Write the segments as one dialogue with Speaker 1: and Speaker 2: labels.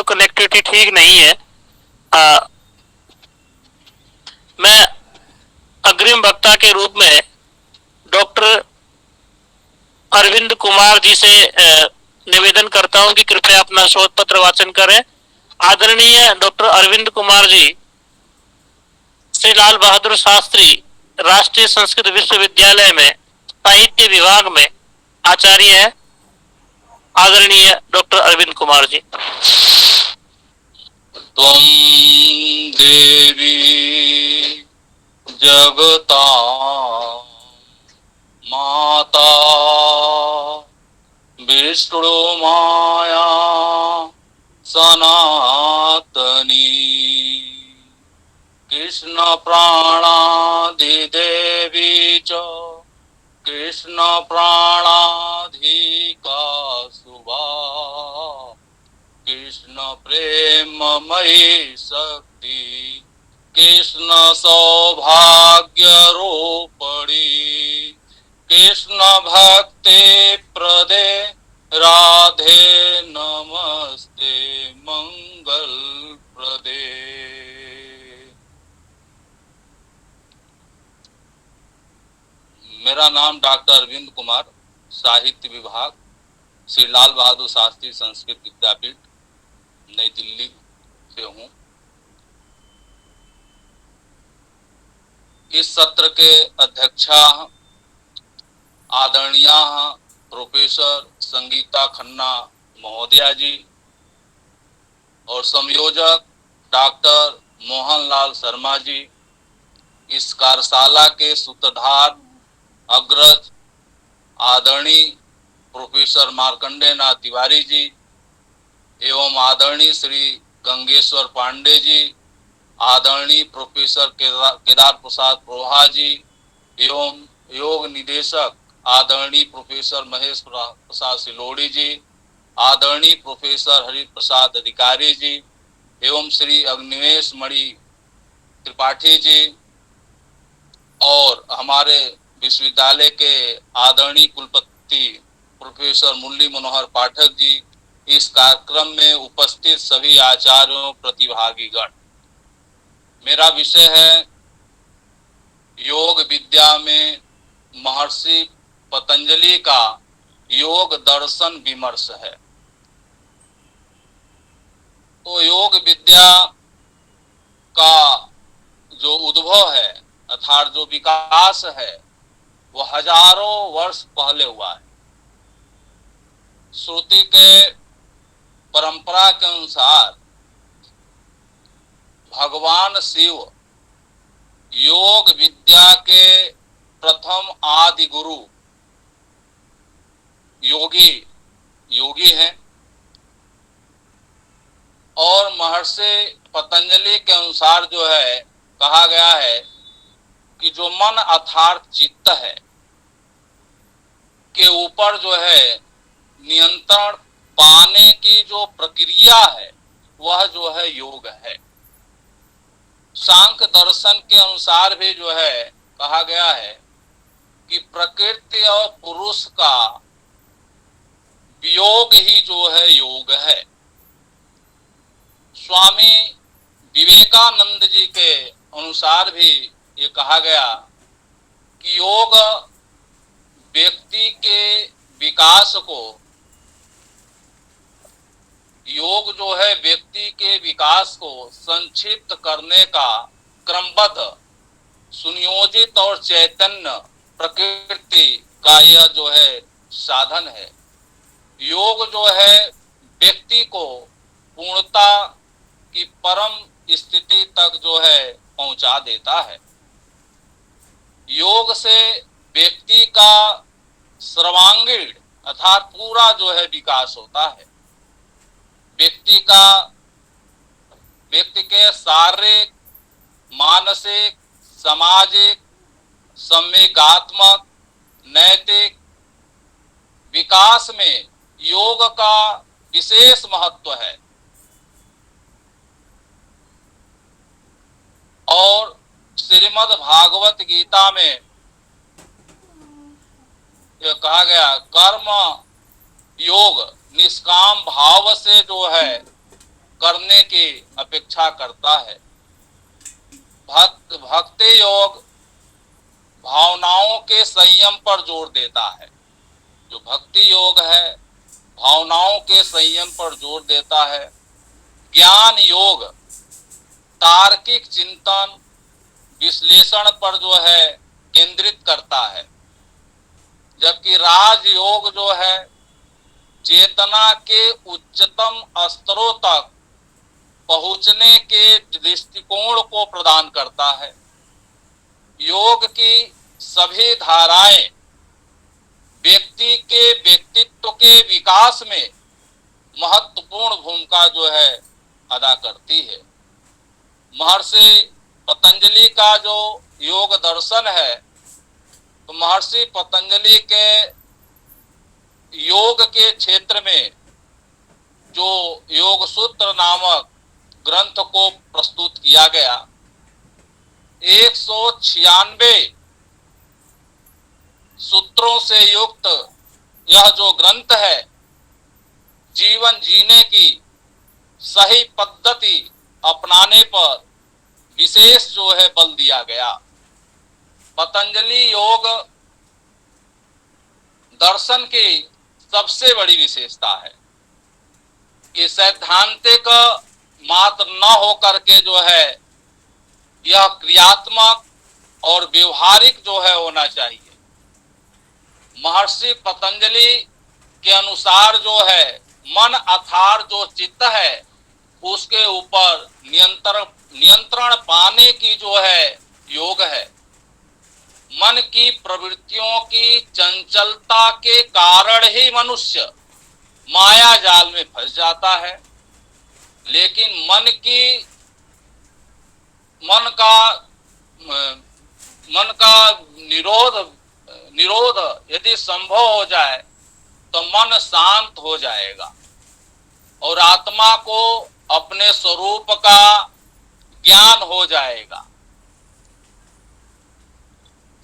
Speaker 1: Connectivity ठीक नहीं है। मैं अग्रिम वक्ता के रूप में डॉक्टर अरविंद कुमार जी से निवेदन करता हूं कि कृपया अपना शोध पत्र वाचन करें। आदरणीय डॉक्टर अरविंद कुमार जी श्री लाल बहादुर शास्त्री राष्ट्रीय संस्कृत विश्वविद्यालय में साहित्य विभाग में आचार्य है। आदरणीय डॉक्टर अरविंद कुमार जी।
Speaker 2: त्वं देवी जगता माता विष्णु माया सनातनी कृष्ण प्राणाधिदेवी च कृष्ण प्राणाधिका शुभा कृष्ण प्रेममयी शक्ति कृष्ण सौभाग्य रूपणी कृष्ण भक्ति प्रदे राधे नमस्ते मंगल प्रदे। मेरा नाम डॉक्टर अरविंद कुमार, साहित्य विभाग, श्री लाल बहादुर शास्त्री संस्कृत विद्यापीठ, नई दिल्ली से हूँ। इस सत्र के अध्यक्षा आदरणीय प्रोफेसर संगीता खन्ना महोदया जी और संयोजक डॉक्टर मोहनलाल शर्मा जी, इस कार्यशाला के सूत्रधार अग्रज आदरणीय प्रोफेसर मार्कंडेय नाथ तिवारी जी एवं आदरणीय श्री गंगेश्वर पांडे जी, आदरणीय प्रोफेसर केदार प्रसाद प्रोहा जी एवं योग निदेशक आदरणीय प्रोफेसर महेश प्रसाद सिलोड़ी जी, आदरणीय प्रोफेसर हरि प्रसाद अधिकारी जी एवं श्री अग्निवेश मणि त्रिपाठी जी और हमारे विश्वविद्यालय के आदरणीय कुलपति प्रोफेसर मुरली मनोहर पाठक जी, इस कार्यक्रम में उपस्थित सभी आचार्यों प्रतिभागीगण। मेरा विषय है योग विद्या में महर्षि पतंजलि का योग दर्शन विमर्श है। तो योग विद्या का जो उद्भव है अर्थात जो विकास है वो हजारों वर्ष पहले हुआ है। श्रुति के परंपरा के अनुसार भगवान शिव योग विद्या के प्रथम आदि गुरु योगी हैं और महर्षि पतंजलि के अनुसार जो है कहा गया है कि जो मन अर्थात चित्त है के ऊपर जो है नियंत्रण पाने की जो प्रक्रिया है वह जो है योग है। सांख्य दर्शन के अनुसार भी जो है कहा गया है कि प्रकृति और पुरुष का वियोग ही जो है योग है। स्वामी विवेकानंद जी के अनुसार भी ये कहा गया कि योग व्यक्ति के विकास को जो है व्यक्ति के विकास को संक्षिप्त करने का क्रमबद्ध सुनियोजित और चैतन्य प्रकृति का यह जो है साधन है। योग जो है व्यक्ति को पूर्णता की परम स्थिति तक जो है पहुंचा देता है। योग से व्यक्ति का सर्वांगीण अर्थात पूरा जो है विकास होता है। व्यक्ति के शारीरिक, मानसिक, सामाजिक, संवेगात्मक, नैतिक विकास में योग का विशेष महत्व है। और श्रीमद् भागवत गीता में यह कहा गया कर्म योग निष्काम भाव से जो है करने की अपेक्षा करता है। भक्ति योग भावनाओं के संयम पर जोर देता है। जो भक्ति योग है भावनाओं के संयम पर जोर देता है। ज्ञान योग तार्किक चिंतन विश्लेषण पर जो है केंद्रित करता है, जबकि राजयोग जो है चेतना के उच्चतम स्तरों तक पहुंचने के दृष्टिकोण को प्रदान करता है। योग की सभी धाराएं व्यक्ति के व्यक्तित्व के विकास में महत्वपूर्ण भूमिका जो है अदा करती है। महर्षि पतंजलि का जो योग दर्शन है, तो महर्षि पतंजलि के योग के क्षेत्र में जो योग सूत्र नामक ग्रंथ को प्रस्तुत किया गया, 196 सूत्रों से युक्त यह जो ग्रंथ है, जीवन जीने की सही पद्धति अपनाने पर विशेष जो है बल दिया गया। पतंजलि योग दर्शन की सबसे बड़ी विशेषता है कि सैद्धांतिक मात्र न होकर के जो है यह क्रियात्मक और व्यवहारिक जो है होना चाहिए। महर्षि पतंजलि के अनुसार जो है मन अर्थात जो चित्त है उसके ऊपर नियंत्रण पाने की जो है योग है। मन की प्रवृत्तियों की चंचलता के कारण ही मनुष्य माया जाल में फंस जाता है, लेकिन मन का निरोध यदि संभव हो जाए तो मन शांत हो जाएगा और आत्मा को अपने स्वरूप का ज्ञान हो जाएगा।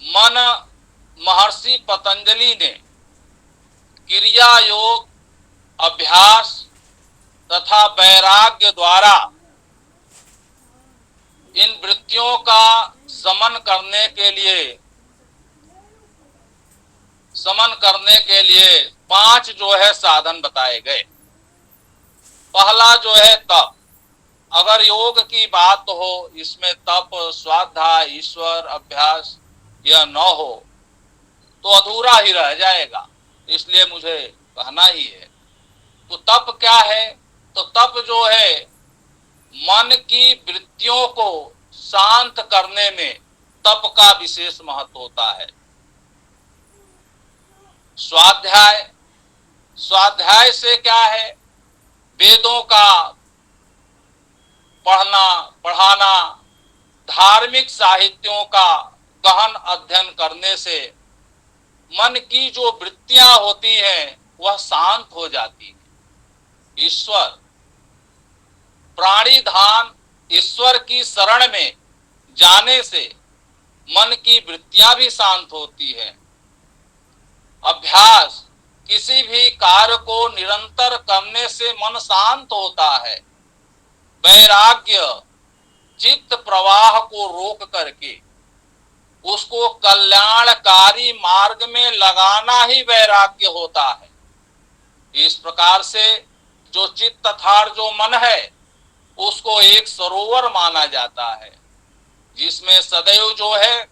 Speaker 2: मन महर्षि पतंजलि ने क्रिया योग अभ्यास तथा वैराग्य द्वारा इन वृत्तियों का समन करने के लिए 5 जो है साधन बताए गए। पहला जो है तप। अगर योग की बात हो, इसमें तप, स्वाध्याय, ईश्वर अभ्यास यह न हो तो अधूरा ही रह जाएगा, इसलिए मुझे कहना ही है। तो तप क्या है? तो तप जो है मन की वृत्तियों को शांत करने में तप का विशेष महत्व होता है। स्वाध्याय से क्या है? वेदों का पढ़ाना, धार्मिक साहित्यों का गहन अध्ययन करने से मन की जो वृत्तियां होती हैं वह शांत हो जाती है। ईश्वर प्राणी धान ईश्वर की शरण में जाने से मन की वृत्तियां भी शांत होती है। अभ्यास किसी भी कार्य को निरंतर करने से मन शांत होता है। वैराग्य चित्त प्रवाह को रोक करके उसको कल्याणकारी मार्ग में लगाना ही वैराग्य होता है। इस प्रकार से जो चित्त तथा जो मन है उसको एक सरोवर माना जाता है, जिसमें सदैव जो है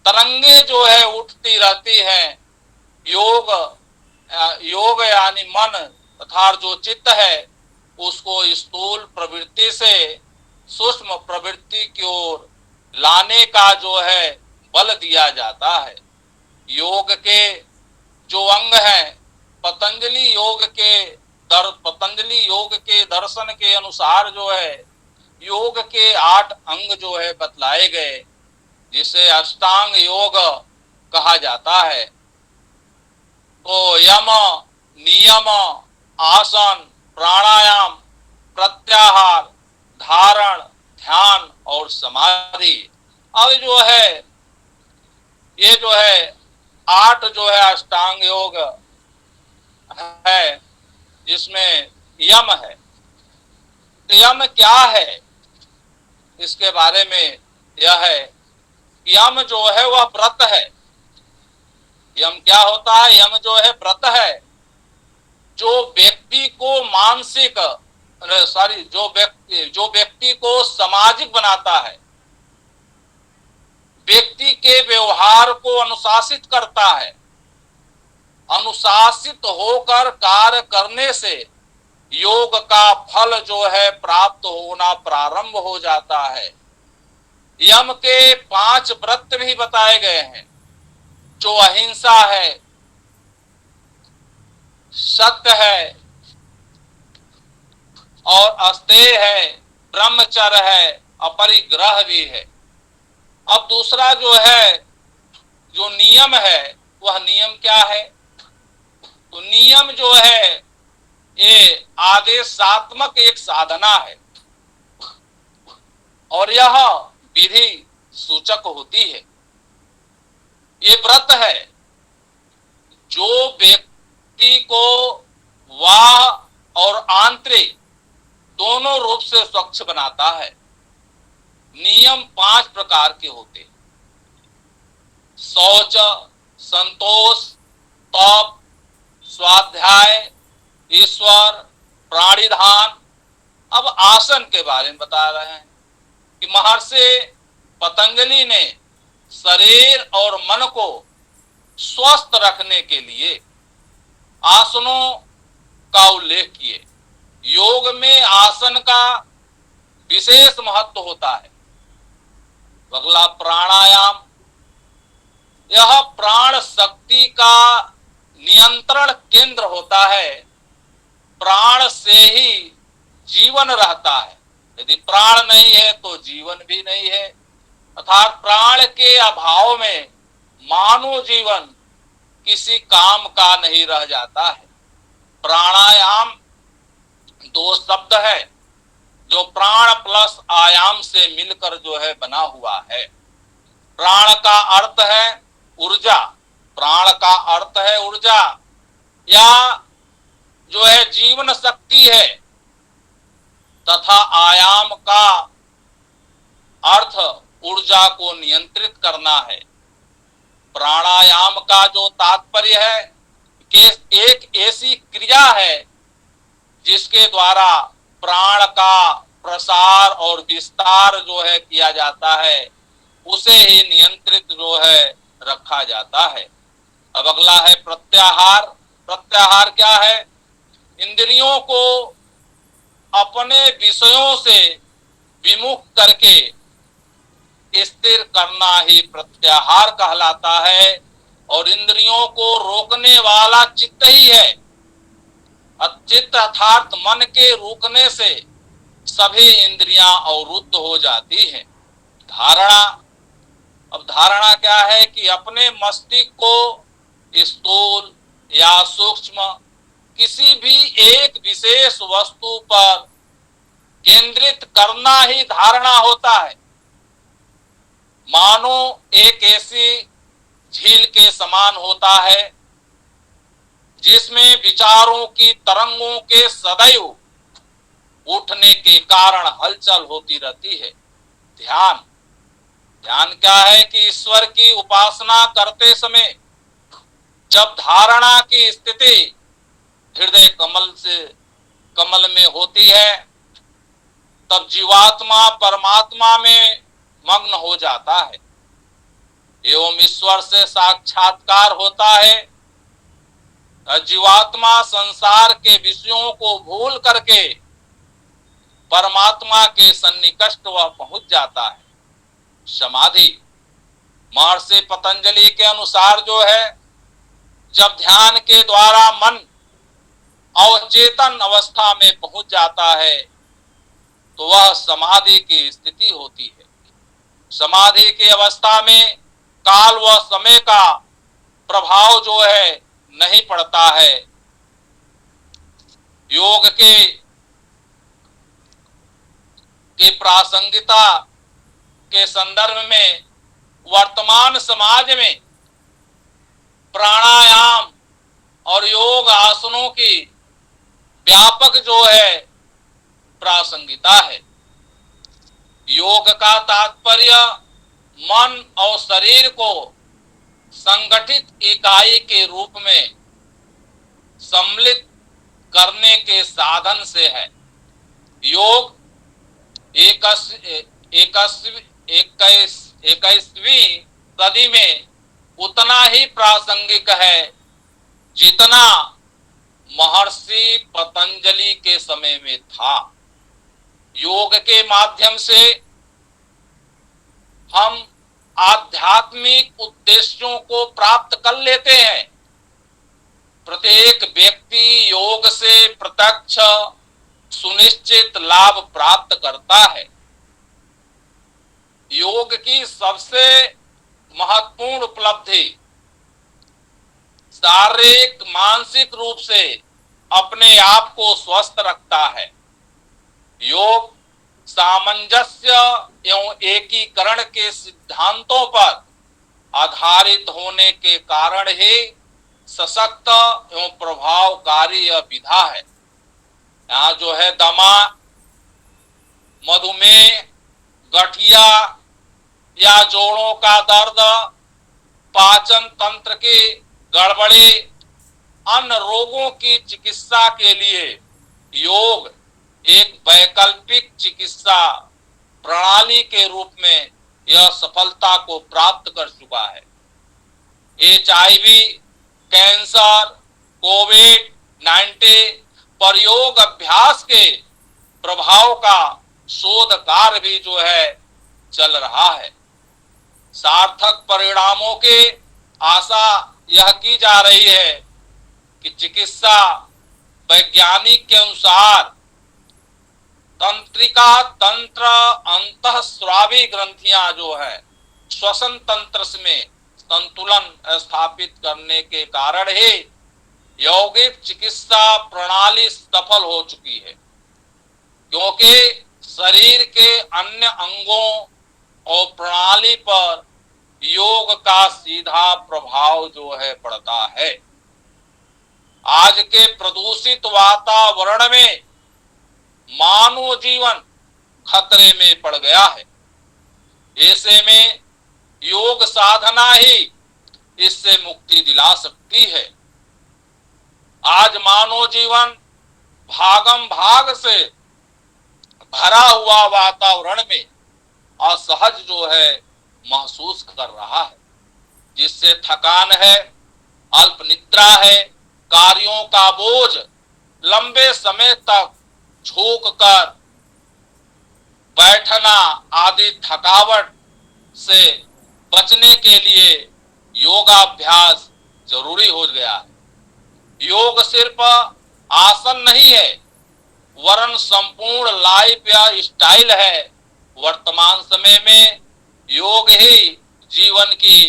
Speaker 2: तरंगे जो है उठती रहती हैं। योग यानी मन तथा जो चित्त है उसको स्थूल प्रवृत्ति से सूक्ष्म प्रवृत्ति की ओर लाने का जो है बल दिया जाता है। योग के जो अंग हैं, पतंजलि योग के दर्शन के अनुसार जो है योग के 8 अंग जो है बतलाए गए, जिसे अष्टांग योग कहा जाता है। तो यम, नियम, आसन, प्राणायाम, प्रत्याहार, धारण, ध्यान और समाधि। अब जो है ये जो है 8 जो है अष्टांग योग है, जिसमें यम है। यम क्या है, इसके बारे में यह है कि यम जो है वह व्रत है। यम क्या होता है? यम जो है व्रत है, जो व्यक्ति को मानसिक जो व्यक्ति को सामाजिक बनाता है, व्यक्ति के व्यवहार को अनुशासित करता है। अनुशासित होकर कार्य करने से योग का फल जो है प्राप्त होना प्रारंभ हो जाता है। यम के 5 व्रत भी बताए गए हैं, जो अहिंसा है, सत्य है और अस्तेय है, ब्रह्मचर्य है, अपरिग्रह भी है। अब दूसरा जो है, जो नियम है, वह नियम क्या है? तो नियम जो है ये आदेशात्मक एक साधना है और यह विधि सूचक होती है। ये व्रत है जो व्यक्ति को बाह्य और आंतरिक दोनों रूप से स्वच्छ बनाता है। नियम 5 प्रकार के होते हैं: शौच, संतोष, तप, स्वाध्याय, ईश्वर, प्राणिधान। अब आसन के बारे में बता रहे हैं कि महर्षि पतंजलि ने शरीर और मन को स्वस्थ रखने के लिए आसनों का उल्लेख किए। योग में आसन का विशेष महत्व होता है। अगला प्राणायाम, यह प्राण शक्ति का नियंत्रण केंद्र होता है। प्राण से ही जीवन रहता है, यदि प्राण नहीं है तो जीवन भी नहीं है। अर्थात प्राण के अभाव में मानव जीवन किसी काम का नहीं रह जाता है। प्राणायाम 2 शब्द है जो प्राण प्लस आयाम से मिलकर जो है बना हुआ है। प्राण का अर्थ है ऊर्जा, प्राण का अर्थ है ऊर्जा या जो है जीवन शक्ति है, तथा आयाम का अर्थ ऊर्जा को नियंत्रित करना है। प्राणायाम का जो तात्पर्य है कि एक ऐसी क्रिया है जिसके द्वारा प्राण का प्रसार और विस्तार जो है किया जाता है, उसे ही नियंत्रित जो है रखा जाता है। अब अगला है प्रत्याहार। प्रत्याहार क्या है? इंद्रियों को अपने विषयों से विमुख करके स्थिर करना ही प्रत्याहार कहलाता है और इंद्रियों को रोकने वाला चित्त ही है। चित्त अर्थात मन के रुकने से सभी इंद्रियां अवरुद्ध हो जाती हैं। धारणा, अब धारणा क्या है कि अपने मस्तिष्क को स्थूल या सूक्ष्म किसी भी एक विशेष वस्तु पर केंद्रित करना ही धारणा होता है। मानो एक ऐसी झील के समान होता है जिसमें विचारों की तरंगों के सदैव उठने के कारण हलचल होती रहती है। ध्यान, ध्यान क्या है कि ईश्वर की उपासना करते समय जब धारणा की स्थिति हृदय कमल में होती है, तब जीवात्मा परमात्मा में मग्न हो जाता है एवं ईश्वर से साक्षात्कार होता है। जीवात्मा संसार के विषयों को भूल करके परमात्मा के सन्निकट वह पहुंच जाता है। समाधि, महर्षि पतंजलि के अनुसार जो है, जब ध्यान के द्वारा मन अवचेतन अवस्था में पहुंच जाता है तो वह समाधि की स्थिति होती है। समाधि की अवस्था में काल व समय का प्रभाव जो है नहीं पड़ता है। योग के प्रासंगिकता के संदर्भ में वर्तमान समाज में प्राणायाम और योग आसनों की व्यापक जो है प्रासंगिकता है। योग का तात्पर्य मन और शरीर को संगठित इकाई के रूप में सम्मिलित करने के साधन से है। योग 21वीं सदी में उतना ही प्रासंगिक है जितना महर्षि पतंजलि के समय में था। योग के माध्यम से हम आध्यात्मिक उद्देश्यों को प्राप्त कर लेते हैं। प्रत्येक व्यक्ति योग से प्रत्यक्ष सुनिश्चित लाभ प्राप्त करता है। योग की सबसे महत्वपूर्ण उपलब्धि शारीरिक मानसिक रूप से अपने आप को स्वस्थ रखता है। योग सामंजस्य एवं एकीकरण के सिद्धांतों पर आधारित होने के कारण ही सशक्त एवं प्रभावकारी यह विधा है। यहाँ जो है दमा, मधुमेह, गठिया या जोड़ों का दर्द, पाचन तंत्र की गड़बड़ी, अन्य रोगों की चिकित्सा के लिए योग एक वैकल्पिक चिकित्सा प्रणाली के रूप में यह सफलता को प्राप्त कर चुका है। HIV, कैंसर, कोविड-19 पर योग अभ्यास के प्रभाव का शोध कार्य भी जो है चल रहा है। सार्थक परिणामों की आशा यह की जा रही है कि चिकित्सा वैज्ञानिक के अनुसार तंत्रिका तंत्र अंतःस्रावी ग्रंथियां जो है श्वसन तंत्र में संतुलन स्थापित करने के कारण ही यौगिक चिकित्सा प्रणाली सफल हो चुकी है, क्योंकि शरीर के अन्य अंगों और प्रणाली पर योग का सीधा प्रभाव जो है पड़ता है। आज के प्रदूषित वातावरण में मानव जीवन खतरे में पड़ गया है। ऐसे में योग साधना ही इससे मुक्ति दिला सकती है। आज मानव जीवन भागम भाग से भरा हुआ वातावरण में असहज जो है महसूस कर रहा है, जिससे थकान है, अल्प निद्रा है, कार्यों का बोझ लंबे समय तक झुक कर बैठना आदि थकावट से बचने के लिए योगाभ्यास जरूरी हो गया है। योग सिर्फ आसन नहीं है, वरन संपूर्ण लाइफ या स्टाइल है। वर्तमान समय में योग ही जीवन की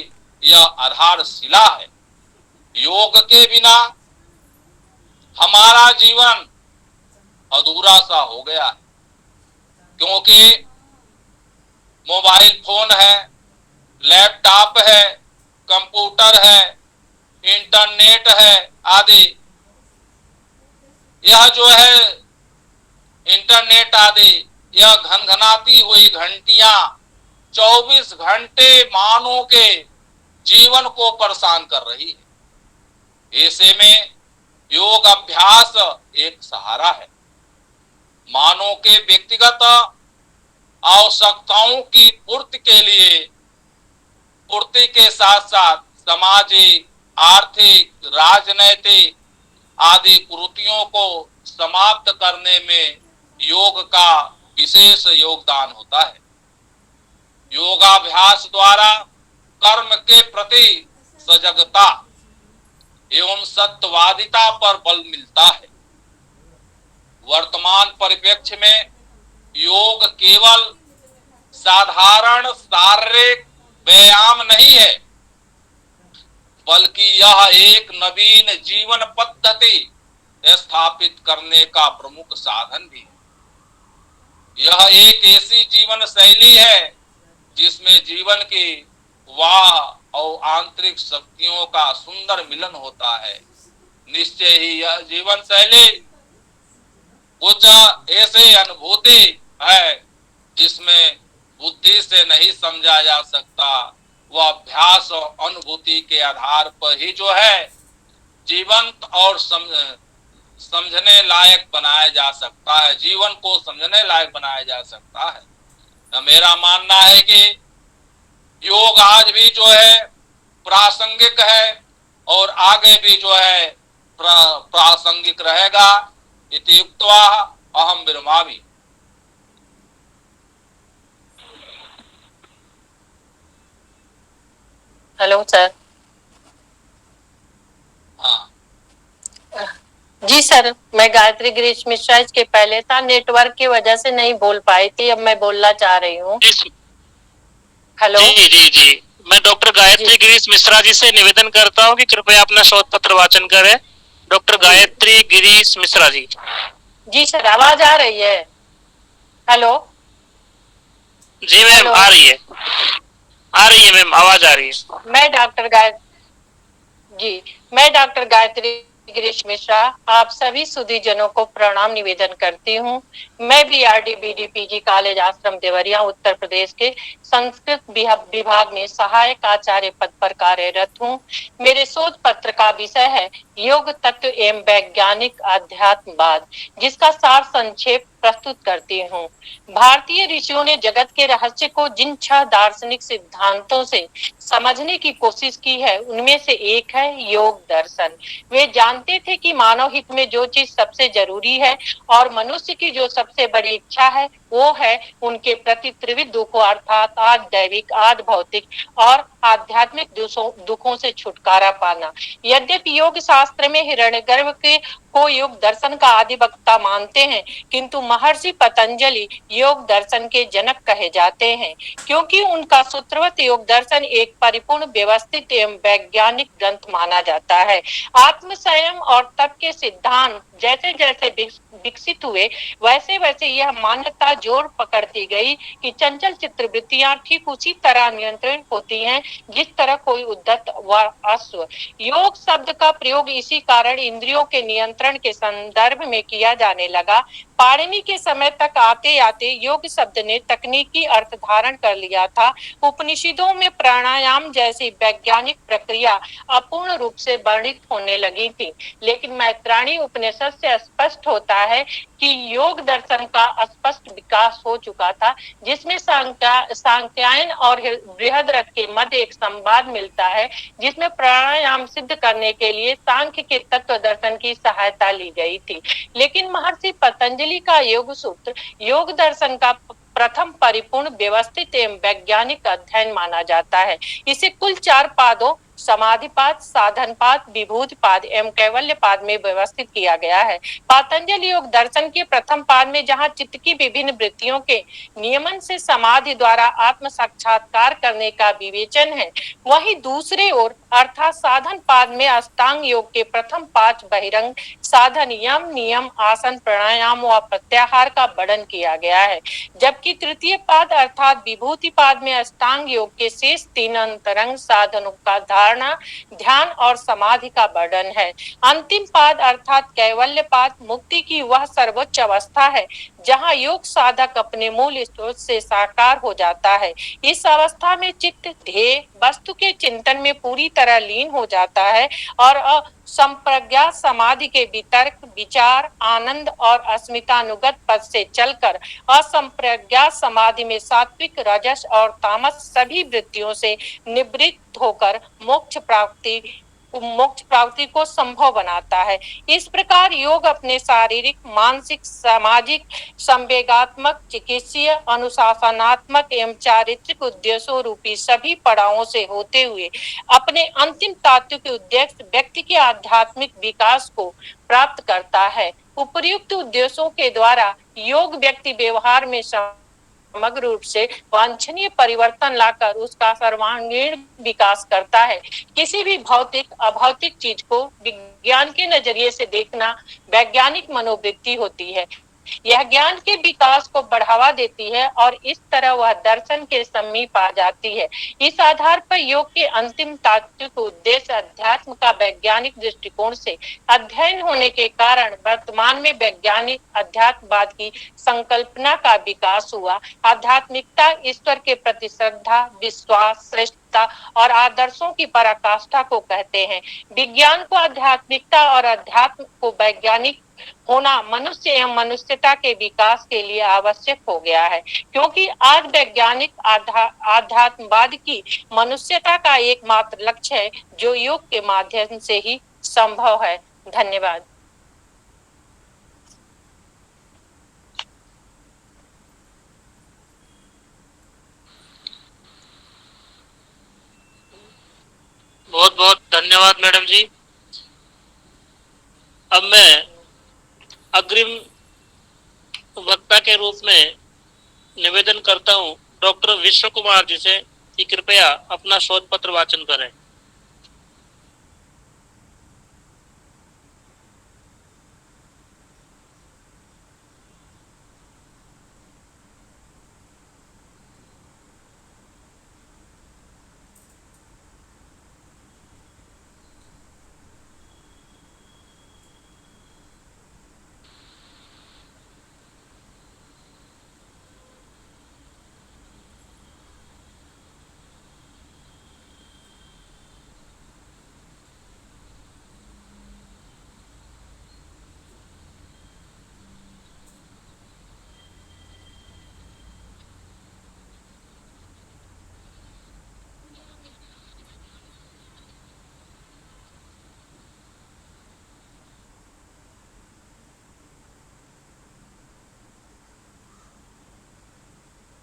Speaker 2: यह आधारशिला है। योग के बिना हमारा जीवन अधूरा सा हो गया है, क्योंकि मोबाइल फोन है, लैपटॉप है, कंप्यूटर है, इंटरनेट है आदि। यह जो है इंटरनेट आदि यह घनघनाती हुई घंटियां 24 घंटे मानव के जीवन को परेशान कर रही है। ऐसे में योग अभ्यास एक सहारा है। मानव के व्यक्तिगत आवश्यकताओं की पूर्ति के साथ साथ सामाजिक, आर्थिक, राजनैतिक आदि कुरीतियों को समाप्त करने में योग का विशेष योगदान होता है। योगाभ्यास द्वारा कर्म के प्रति सजगता एवं सत्यवादिता पर बल मिलता है। वर्तमान परिप्रेक्ष्य में योग केवल साधारण शारीरिक व्यायाम नहीं है, बल्कि यह एक नवीन जीवन पद्धति स्थापित करने का प्रमुख साधन भी है। यह एक ऐसी जीवन शैली है जिसमें जीवन की वाह और आंतरिक शक्तियों का सुंदर मिलन होता है। निश्चय ही यह जीवन शैली कुछ ऐसे अनुभूति है जिसमें बुद्धि से नहीं समझा जा सकता, वह अभ्यास और अनुभूति के आधार पर ही जो है जीवंत और समझने लायक बनाया जा सकता है, जीवन को समझने लायक बनाया जा सकता है। मेरा मानना है कि योग आज भी जो है प्रासंगिक है और आगे भी जो है प्रासंगिक रहेगा। इति उक्त्वा अहम विरमामि।
Speaker 3: Hello sir.
Speaker 2: हाँ
Speaker 3: जी सर, मैं गायत्री गिरीश मिश्रा इसके पहले था, नेटवर्क की वजह से नहीं बोल पाई थी, अब मैं बोलना चाह रही हूँ। हेलो
Speaker 1: जी जी जी, मैं डॉक्टर गायत्री गिरीश मिश्रा जी से निवेदन करता हूँ कि कृपया अपना शोध पत्र वाचन करें। डॉक्टर गायत्री गिरीश मिश्रा जी।
Speaker 3: जी सर, आवाज आ रही है? हेलो
Speaker 1: जी मैम, आ रही है मैम, आवाज आ रही है।
Speaker 3: मैं डॉक्टर गायत्री गिरीश मिश्रा आप सभी सुधी जनों को प्रणाम निवेदन करती हूँ। मैं भी RD-BD-PG कॉलेज आश्रम देवरिया उत्तर प्रदेश के संस्कृत विभाग में सहायक आचार्य पद पर कार्यरत हूँ। मेरे शोध पत्र का विषय है योग तत्व एवं वैज्ञानिक अध्यात्मवाद, जिसका सार संक्षेप प्रस्तुत करती हूँ। भारतीय ऋषियों ने जगत के रहस्य को जिन 6 दार्शनिक सिद्धांतों से समझने की कोशिश की है, उनमें से एक है योग दर्शन। वे जानते थे कि मानव हित में जो चीज सबसे जरूरी है और मनुष्य की जो सबसे बड़ी इच्छा है, वो है उनके प्रति त्रिविध दुखों अर्थात आद दैविक, आद भौतिक और आध्यात्मिक दुखों से छुटकारा पाना। यद्यपि योग शास्त्र में हिरण्यगर्भ के को योग दर्शन का आदि वक्ता मानते हैं, किंतु महर्षि पतंजलि योग दर्शन के जनक कहे जाते हैं, क्योंकि उनका सूत्रवत योग दर्शन एक परिपूर्ण व्यवस्थित एवं वैज्ञानिक ग्रंथ माना जाता है। आत्म संयम और तप के सिद्धांत जैसे जैसे विकसित हुए, वैसे वैसे यह मान्यता जोर पकड़ती गई कि चंचल चित्तवृत्तियां ठीक उसी तरह नियंत्रित होती हैं जिस तरह कोई उद्धत व अश्व। योग शब्द का प्रयोग इसी कारण इंद्रियों के नियंत्रण के संदर्भ में किया जाने लगा। पाणिनि के समय तक आते आते योग शब्द ने तकनीकी अर्थ धारण कर लिया था। उपनिषदों में प्राणायाम जैसी वैज्ञानिक प्रक्रिया अपूर्ण रूप से वर्णित होने लगी थी, लेकिन मैत्राणी उपनिषद से स्पष्ट होता है कि योग दर्शन का स्पष्ट विकास हो चुका था, जिसमें सांख्यायन और बृहदरथ के मध्य एक संवाद मिलता है, जिसमें प्राणायाम सिद्ध करने के लिए सांख्य के तत्व दर्शन की सहायता ली गई थी। लेकिन महर्षि पतंजलि का योग सूत्र योग दर्शन का प्रथम परिपूर्ण व्यवस्थित एवं वैज्ञानिक अध्ययन माना जाता है। इसे कुल 4 पादों समाधिपाद, साधनपाद, विभूतिपाद एवं कैवल्यपाद में व्यवस्थित किया गया है। पातंजलि योग दर्शन के प्रथम पाद में जहाँ चित्त की विभिन्न वृत्तियों के नियमन से समाधि द्वारा आत्म साक्षात्कार करने का विवेचन है, वहीं दूसरे ओर अर्थात साधन पाद में अष्टांग योग के प्रथम 5 बहिरंग साधन यम, नियम, आसन, प्राणायाम व प्रत्याहार का वर्णन किया गया है, जबकि तृतीय पाद अर्थात विभूति पाद में अष्टांग योग के शेष 3 अंतरंग साधनों का धारणा, ध्यान और समाधि का वर्णन है। अंतिम पाद अर्थात कैवल्य पाद मुक्ति की वह सर्वोच्च अवस्था है जहाँ योग साधक अपने मूल स्रोत से साकार हो जाता है। इस अवस्था में चित्त ध्येय वस्तु के चिंतन में पूरी तरह लीन हो जाता है और संप्रज्ञात समाधि के वितर्क, विचार, आनंद और अस्मितानुगत पद से चलकर असंप्रज्ञात समाधि में सात्विक, रजस और तामस सभी वृत्तियों से निवृत्त होकर मोक्ष प्राप्ति को संभव बनाता है। इस प्रकार योग अपने शारीरिक, मानसिक, सामाजिक, संवेगात्मक, चिकित्सीय, अनुशासनात्मक एवं चारित्रिक उद्देश्यों रूपी सभी पड़ावों से होते हुए अपने अंतिम तात्विक उद्देश्य व्यक्ति के आध्यात्मिक विकास को प्राप्त करता है। उपर्युक्त उद्देश्यों के द्वारा योग व्यक्ति व्यवहार में समग्र रूप से वांछनीय परिवर्तन लाकर उसका सर्वांगीण विकास करता है। किसी भी भौतिक अभौतिक चीज को विज्ञान के नजरिए से देखना वैज्ञानिक मनोवृत्ति होती है। यह ज्ञान के विकास को बढ़ावा देती है और इस तरह वह दर्शन के समीप आ जाती है। इस आधार पर योग के अंतिम तात्विक उद्देश्य अध्यात्म का वैज्ञानिक दृष्टिकोण से अध्ययन होने के कारण वर्तमान में वैज्ञानिक अध्यात्मवाद की संकल्पना का विकास हुआ। आध्यात्मिकता ईश्वर के प्रति श्रद्धा, विश्वास, श्रेष्ठता और आदर्शों की पराकाष्ठा को कहते हैं। विज्ञान को आध्यात्मिकता और अध्यात्म को वैज्ञानिक होना मनुष्य एवं मनुष्यता के विकास के लिए आवश्यक हो गया है, क्योंकि आज वैज्ञानिक आध्यात्मवाद की मनुष्यता का एकमात्र लक्ष्य है, जो योग के माध्यम से ही संभव है। धन्यवाद।
Speaker 1: बहुत बहुत धन्यवाद मैडम जी। अब मैं अग्रिम वक्ता के रूप में निवेदन करता हूं डॉक्टर विश्व कुमार जी से कि कृपया अपना शोध पत्र वाचन करें।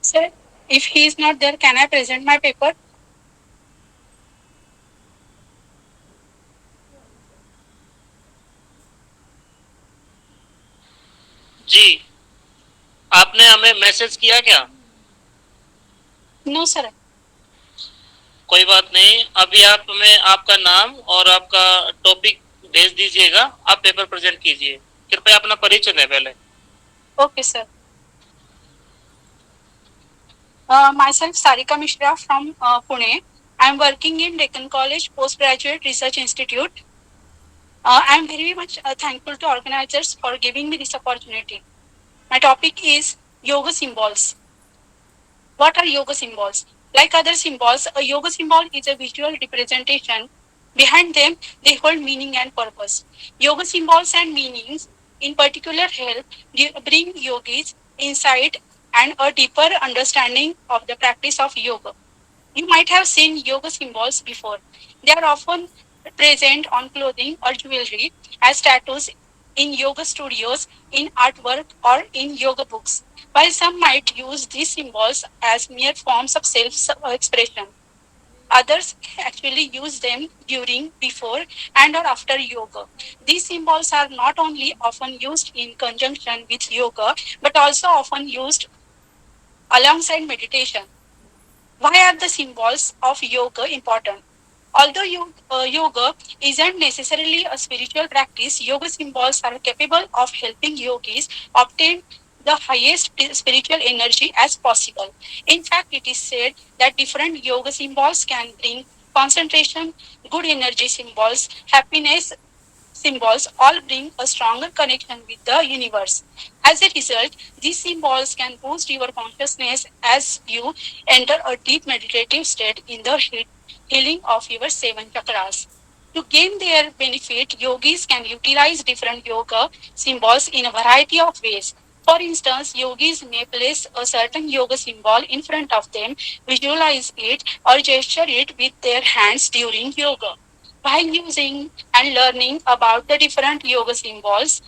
Speaker 4: Sir, if he is not there, can I present my paper?
Speaker 1: जी, आपने हमें मैसेज किया क्या?
Speaker 4: No, sir.
Speaker 1: कोई बात नहीं, अभी आप हमें आपका नाम और आपका टॉपिक भेज दीजिएगा, आप पेपर प्रेजेंट कीजिए। कृपया अपना परिचय दें पहले।
Speaker 4: Okay, sir. Myself Sarika Mishra from Pune. I am working in Deccan College Postgraduate Research Institute. I am very much thankful to organizers for giving me this opportunity. My topic is yoga symbols. What are yoga symbols? Like other symbols, a yoga symbol is a visual representation. Behind them, they hold meaning and purpose. Yoga symbols and meanings in particular help bring yogis insight and a deeper understanding of the practice of yoga. You might have seen yoga symbols before. They are often present on clothing or jewelry as tattoos in yoga studios, in artwork, or in yoga books. While some might use these symbols as mere forms of self-expression, others actually use them during, before, and or after yoga. These symbols are not only often used in conjunction with yoga, but also often used alongside meditation. Why are the symbols of yoga important? Although yoga isn't necessarily a spiritual practice, yoga symbols are capable of helping yogis obtain the highest spiritual energy as possible. In fact, it is said that different yoga symbols can bring concentration, good energy symbols, happiness symbols all bring a stronger connection with the universe. As a result, these symbols can boost your consciousness as you enter a deep meditative state in the healing of your seven chakras. To gain their benefit, yogis can utilize different yoga symbols in a variety of ways. For instance, yogis may place a certain yoga symbol in front of them, visualize it, or gesture it with their hands during yoga. By using and learning about the different yoga symbols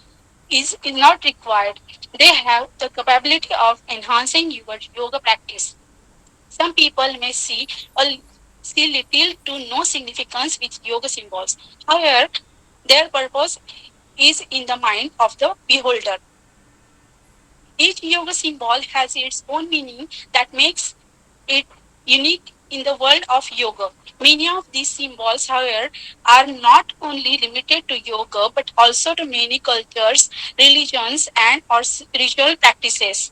Speaker 4: is not required. They have the capability of enhancing your yoga practice. Some people may see little to no significance with yoga symbols. However, their purpose is in the mind of the beholder. Each yoga symbol has its own meaning that makes it unique in the world of yoga. Many of these symbols, however, are not only limited to yoga but also to many cultures, religions, and or spiritual practices.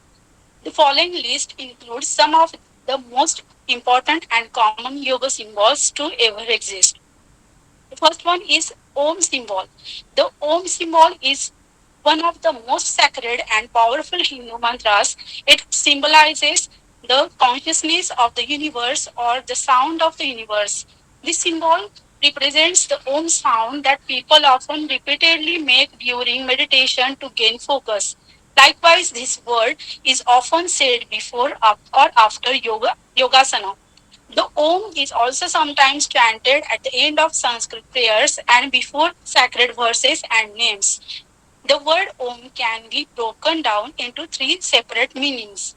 Speaker 4: The following list includes some of the most important and common yoga symbols to ever exist. The first one is Om symbol. The Om symbol is one of the most sacred and powerful Hindu mantras. It symbolizes the consciousness of the universe or the sound of the universe. This symbol represents the Om sound that people often repeatedly make during meditation to gain focus. Likewise, this word is often said before or after yogasana. The Om is also sometimes chanted at the end of Sanskrit prayers and before sacred verses and names. The word Om can be broken down into three separate meanings.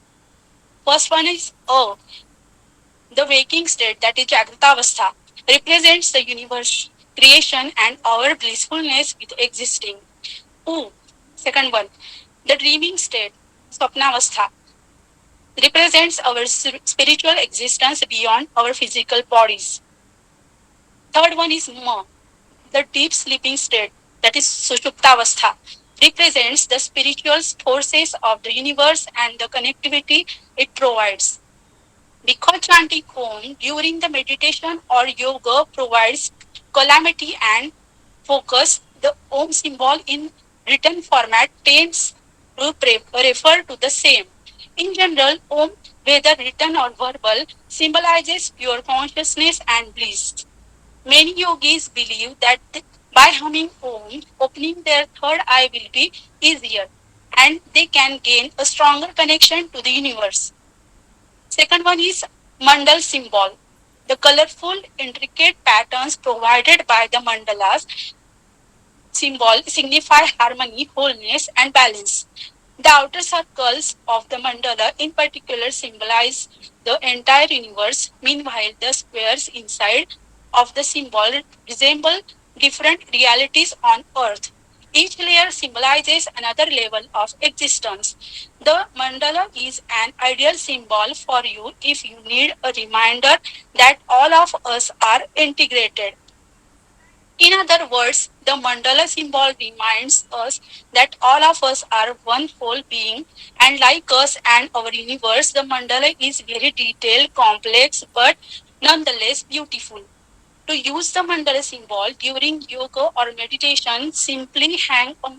Speaker 4: First one is the waking state, that is Jagratavastha, represents the universe, creation, and our blissfulness with existing. U, second one, the dreaming state, Swapnavastha, represents our spiritual existence beyond our physical bodies. Third one is Ma, the deep sleeping state, that is Sushuptavastha, represents the spiritual forces of the universe and the connectivity it provides. Because chanting Om during the meditation or yoga provides calamity and focus, the Om symbol in written format tends to refer to the same. In general, Om, whether written or verbal, symbolizes pure consciousness and bliss. Many yogis believe that by humming Om, opening their third eye will be easier and they can gain a stronger connection to the universe. Second one is mandal symbol. The colorful, intricate patterns provided by the mandalas symbol signify harmony, wholeness, and balance. The outer circles of the mandala in particular symbolize the entire universe. Meanwhile, the squares inside of the symbol resemble different realities on earth. Each layer symbolizes another level of existence. The mandala is an ideal symbol for you if you need a reminder that all of us are integrated. In other words, the mandala symbol reminds us that all of us are one whole being, and like us and our universe, the mandala is very detailed, complex, but nonetheless beautiful. To use the mandala symbol during yoga or meditation, simply hang a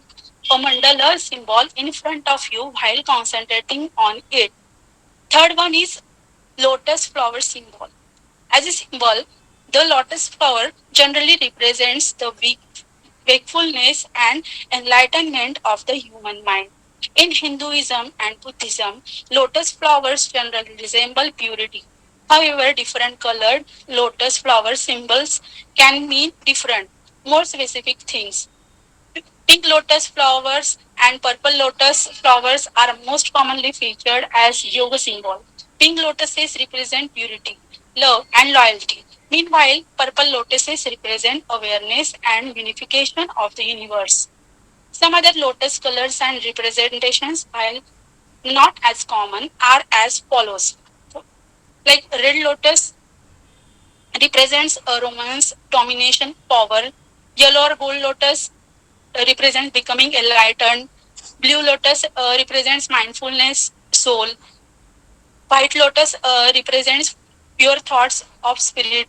Speaker 4: mandala symbol in front of you while concentrating on it. Third one is lotus flower symbol. As a symbol, the lotus flower generally represents the wakefulness and enlightenment of the human mind. In Hinduism and Buddhism, lotus flowers generally resemble purity. However, different colored lotus flower symbols can mean different, more specific things. Pink lotus flowers and purple lotus flowers are most commonly featured as yoga symbol. Pink lotuses represent purity, love, and loyalty. Meanwhile, purple lotuses represent awareness and unification of the universe. Some other lotus colors and representations, while not as common, are as follows. Like red lotus represents a romance, domination, power. Yellow or gold lotus represents becoming enlightened. Blue lotus represents mindfulness, soul. White lotus represents pure thoughts of spirit.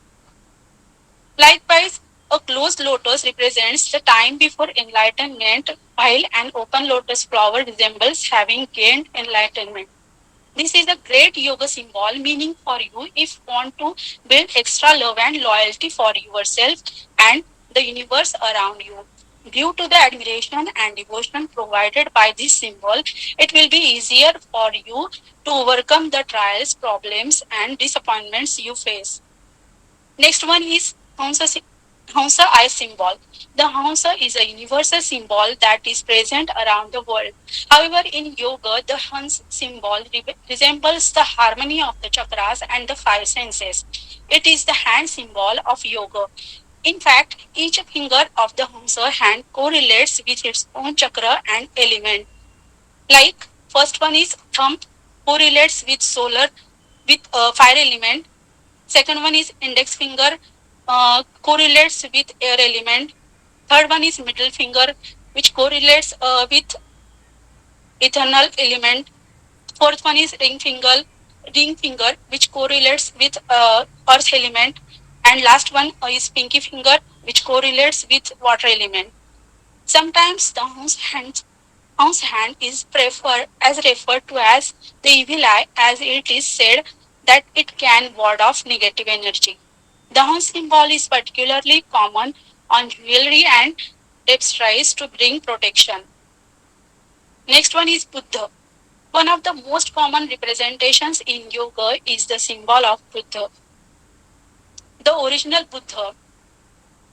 Speaker 4: Likewise, a closed lotus represents the time before enlightenment, while an open lotus flower resembles having gained enlightenment. This is a great yoga symbol, meaning for you if you want to build extra love and loyalty for yourself and the universe around you. Due to the admiration and devotion provided by this symbol, it will be easier for you to overcome the trials, problems, and disappointments you face. Next one is Hamsa eye symbol. The Hamsa is a universal symbol that is present around the world. However, in yoga, the Hans symbol resembles the harmony of the chakras and the five senses. It is the hand symbol of yoga. In fact, each finger of the Hamsa hand correlates with its own chakra and element. Like first one is thumb correlates with solar with fire element. Second one is index finger correlates with air element. Third one is middle finger, which correlates with eternal element. Fourth one is ring finger, which correlates with earth element. And last one is pinky finger, which correlates with water element. Sometimes the hound's hand is referred to as the evil eye, as it is said that it can ward off negative energy. The hound symbol is particularly common on jewelry and tapestries to bring protection. Next one is Buddha. One of the most common representations in yoga is the symbol of Buddha. The original Buddha,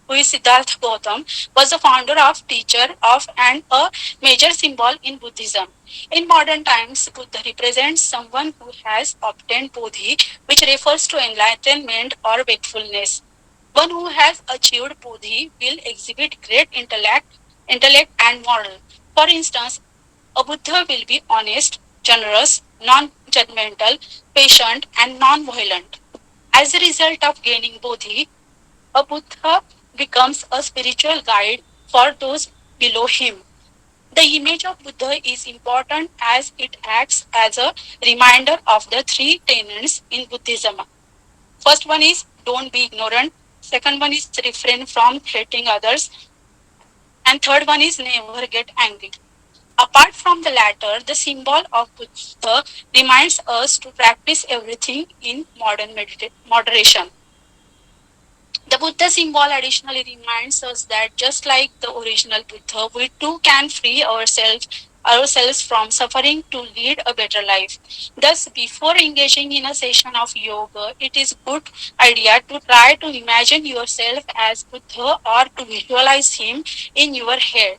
Speaker 4: who is Siddhartha Gautam, was the founder of, teacher of, and a major symbol in Buddhism. In modern times, Buddha represents someone who has obtained Bodhi, which refers to enlightenment or wakefulness. One who has achieved Bodhi will exhibit great intellect and moral. For instance, a Buddha will be honest, generous, non-judgmental, patient, and non-violent. As a result of gaining Bodhi, a Buddha becomes a spiritual guide for those below him. The image of Buddha is important as it acts as a reminder of the three tenets in Buddhism. First one is don't be ignorant. Second one is refrain from threatening others. And third one is never get angry. Apart from the latter, the symbol of Buddha reminds us to practice everything in moderation. The Buddha symbol additionally reminds us that just like the original Buddha, we too can free ourselves from suffering to lead a better life. Thus, before engaging in a session of yoga, it is good idea to try to imagine yourself as Buddha or to visualize him in your head.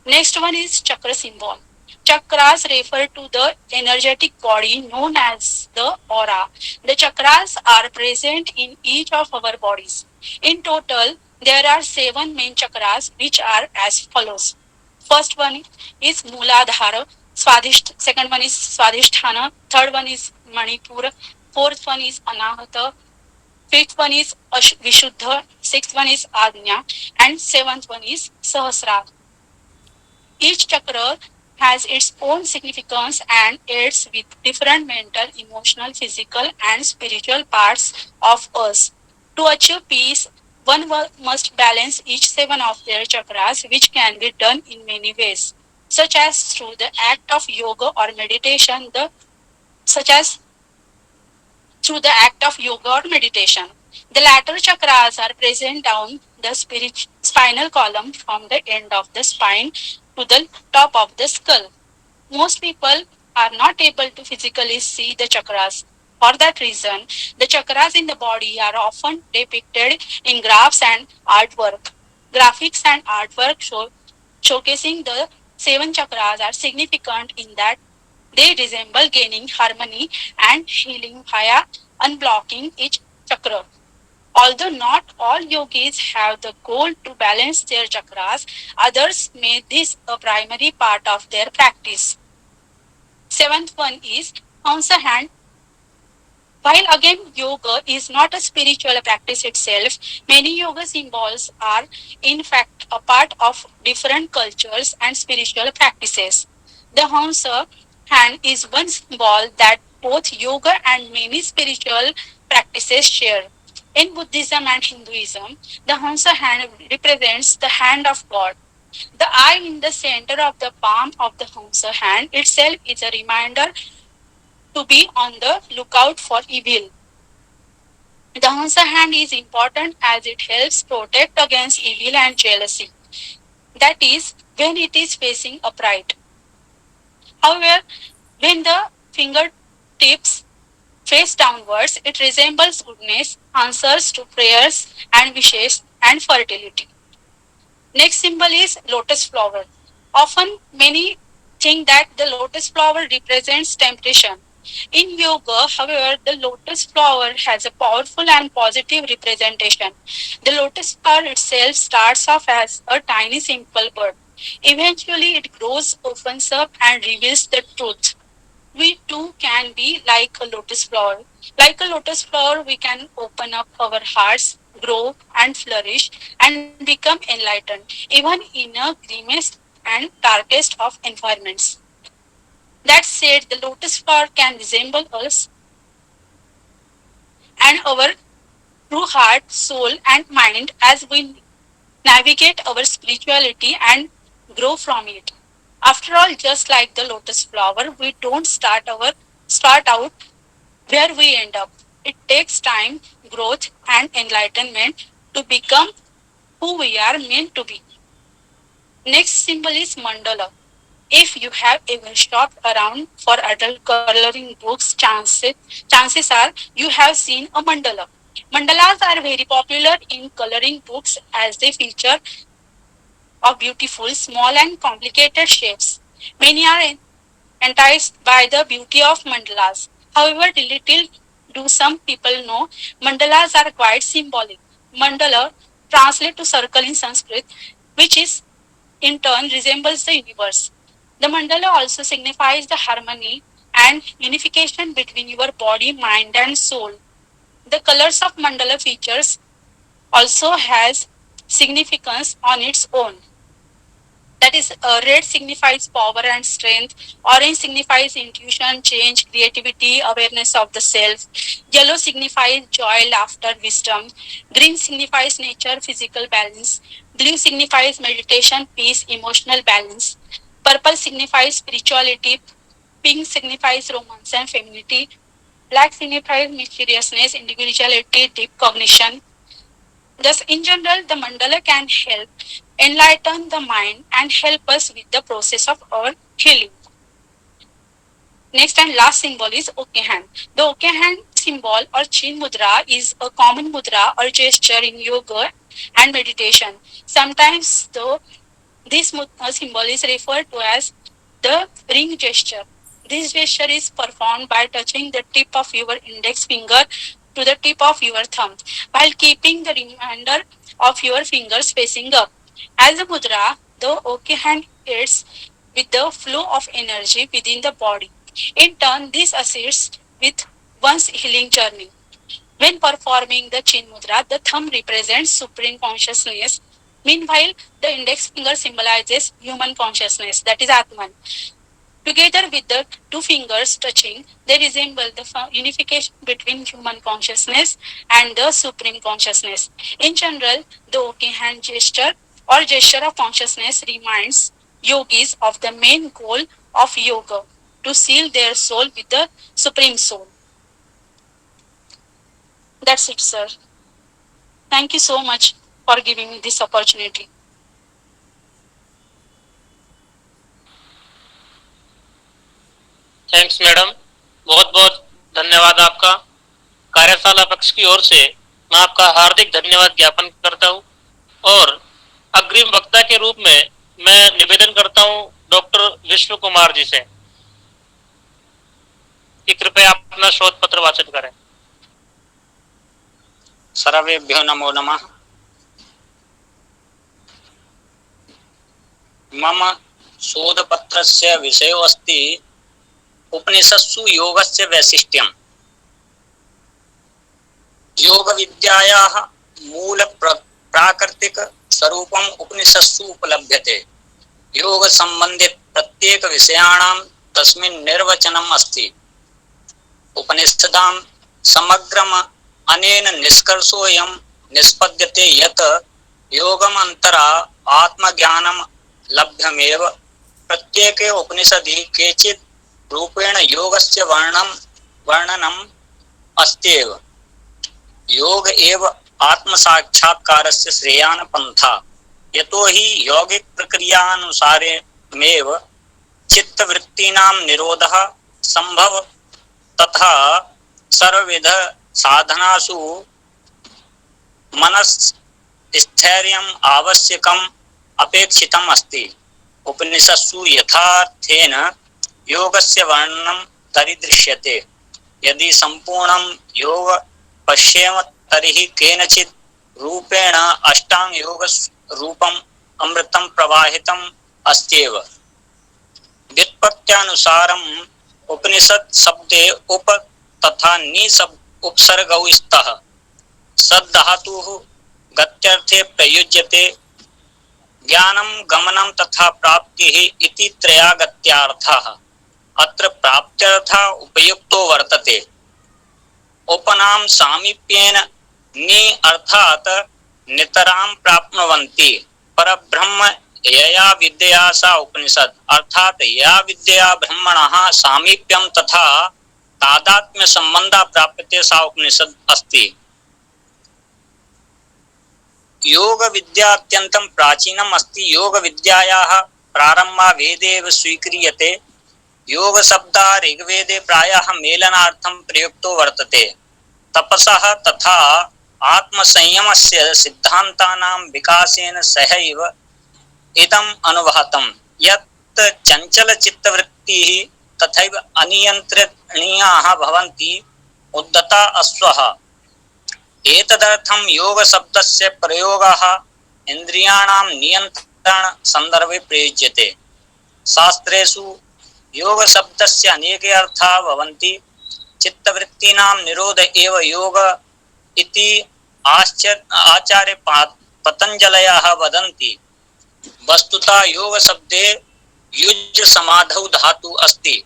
Speaker 4: Next one is chakra symbol. Chakras refer to the energetic body known as the aura. The chakras are present in each of our bodies. In total, there are 7 main chakras which are as follows. First one is Mooladhara, second one is Swadhisthana, third one is Manipura, fourth one is Anahata, fifth one is Vishuddha, sixth one is Ajna, and seventh one is Sahasrara. Each chakra has its own significance and aids with different mental, emotional, physical, and spiritual parts of us. To achieve peace, one must balance each 7 of their chakras, which can be done in many ways, such as through the act of yoga or meditation, such as through the act of yoga or meditation. The latter chakras are present down the spinal column from the end of the spine to the top of the skull. Most people are not able to physically see the chakras. For that reason, the chakras in the body are often depicted in graphs and artwork. Graphics and artwork showcasing the 7 chakras are significant in that they resemble gaining harmony and healing via unblocking each chakra. Although not all yogis have the goal to balance their chakras, others make this a primary part of their practice. Seventh one is Hamsa hand. While again yoga is not a spiritual practice itself, many yoga symbols are in fact a part of different cultures and spiritual practices. The Hamsa hand is one symbol that both yoga and many spiritual practices share. In Buddhism and Hinduism, the Hamsa hand represents the hand of God. The eye in the center of the palm of the Hamsa hand itself is a reminder to be on the lookout for evil. The Hamsa hand is important as it helps protect against evil and jealousy. That is, when it is facing upright. However, when the fingertips face downwards, it resembles goodness, answers to prayers and wishes, and fertility. Next symbol is lotus flower. Often many think that the lotus flower represents temptation. In yoga, however, the lotus flower has a powerful and positive representation. The lotus flower itself starts off as a tiny simple bud. Eventually, it grows, opens up, and reveals the truth. we too can be like a lotus flower. Like a lotus flower, we can open up our hearts, grow and flourish, and become enlightened, even in a grimmest and darkest of environments. That said, the lotus flower can resemble us and our true heart, soul, and mind as we navigate our spirituality and grow from it. After all, just like the lotus flower, we don't start out where we end up. It takes time, growth, and enlightenment to become who we are meant to be. Next symbol is mandala. If you have ever shopped around for adult coloring books, chances are you have seen a mandala. Mandalas are very popular in coloring books as they feature of beautiful, small and complicated shapes. Many are enticed by the beauty of mandalas. However, little do some people know, mandalas are quite symbolic. Mandala translates to circle in Sanskrit, which is in turn resembles the universe. The mandala also signifies the harmony and unification between your body, mind, and soul. The colors of mandala features also has significance on its own. That is, red signifies power and strength, orange signifies intuition, change, creativity, awareness of the self, yellow signifies joy, laughter, wisdom, green signifies nature, physical balance, blue signifies meditation, peace, emotional balance, purple signifies spirituality, pink signifies romance and femininity, black signifies mysteriousness, individuality, deep cognition. Thus, in general, the mandala can help enlighten the mind and help us with the process of our healing. Next and last symbol is okay hand. The okay hand symbol or chin mudra is a common mudra or gesture in yoga and meditation. Sometimes, though, this symbol is referred to as the ring gesture. This gesture is performed by touching the tip of your index finger to the tip of your thumb while keeping the remainder of your fingers facing up. As a mudra, the okay hand aids with the flow of energy within the body. In turn, this assists with one's healing journey. When performing the chin mudra, the thumb represents supreme consciousness. Meanwhile, the index finger symbolizes human consciousness, that is Atman. Together with the two fingers touching, they resemble the unification between human consciousness and the supreme consciousness. In general, the okay hand gesture or gesture of consciousness reminds yogis of the main goal of yoga, to seal their soul with the supreme soul. That's it, sir. Thank you so much for giving me this opportunity.
Speaker 1: Thanks madam, बहुत बहुत धन्यवाद आपका। कार्यशाला पक्ष की ओर से मैं आपका हार्दिक धन्यवाद ज्ञापन करता हूं और अग्रिम वक्ता के रूप में मैं निवेदन करता हूं डॉक्टर विश्व कुमार जी से कि कृपया अपना शोध पत्र वाचन करें।
Speaker 5: सर्वेभ्यो नमो नमः। मम शोधपत्रस्य विषयो अस्ति उपनिषत्सु योगस्य वैशिष्ट्यम्। योगविद्यायाः मूल प्राकृतिक स्वरूपम् उपनिषत्सु उपलभ्यते। योग संबंधित प्रत्येक विषयाणां तस्मिन् निर्वचनम् अस्ति। उपनिषदां समग्रम् अनेन निष्कर्षोऽयं निष्पद्यते यत् योगम् अन्तरा आत्मज्ञानं लभ्यमेव। प्रत्येके उपनिषदि केचित् रूपेण योगस्य वर्णनम् अस्त्येव। योग एव आत्मसाक्षात्कारस्य श्रेयान् पन्था। यतो हि यौगिक प्रक्रियानुसारेणेव चित्तवृत्तीनां निरोधः संभव तथा सर्वविध साधनासु मनस्थैर्यम् आवश्यकम् अपेक्षितम् अस्ति। उपनिषत्सु यथार्थेन योगस्य वर्णनं दरीदृश्यते। यदि संपूर्णं योग पश्येम तर्हि केनचित् रूपेण अष्टांग योग रूपम् अमृतं प्रवाहितम् अस्त्येव। व्युत्पत्त्यानुसारं उपनिषद शब्दे उप तथा नि शब्द उपसर्गौ स्तः सद् धातुः गत्यर्थे प्रयुज्यते ज्ञानं गमनं तथा प्राप्तिः इति त्रयागत्यार्थः अत्र प्राप्त्यर्थः उपयुक्तो वर्तते उपनाम सामीप्येन नि अर्थात नितरां प्राप्नुवन्ति परब्रह्म यया विद्यया सा उपनिषद अर्थात या विद्यया ब्रह्मणः सामीप्यं तथा तादात्म्य संबंधः प्राप्यते सा उपनिषद अस्ति। योग विद्या अत्यंतं प्राचीनम् अस्ति। योग विद्यायाः प्रारम्भः वेदे एव स्वीक्रियते। योग शब्दः ऋग्वेदे प्रायः मेलनार्थं प्रयुक्तो वर्तते। तपसः तथा आत्मसंयमस्य सिद्धान्तानां विकासेन सहैव इदम् अनुभूतं यत् चञ्चलचित्तवृत्तिः तथैव अनियन्त्रणीयाः भवन्ति उद्धता अश्वः। एतदर्थं योग शब्दस्य प्रयोगः इन्द्रियाणां नियन्त्रण संदर्भे प्रयुज्यते। शास्त्रेषु योग शब्दस्य अनेके अर्थाः भवन्ति। चित्तवृत्तीनां निरोध एव योग इति आचार्य पतञ्जलयः वदन्ति। वस्तुतः योग शब्दे युज् समाधौ धातु अस्ति।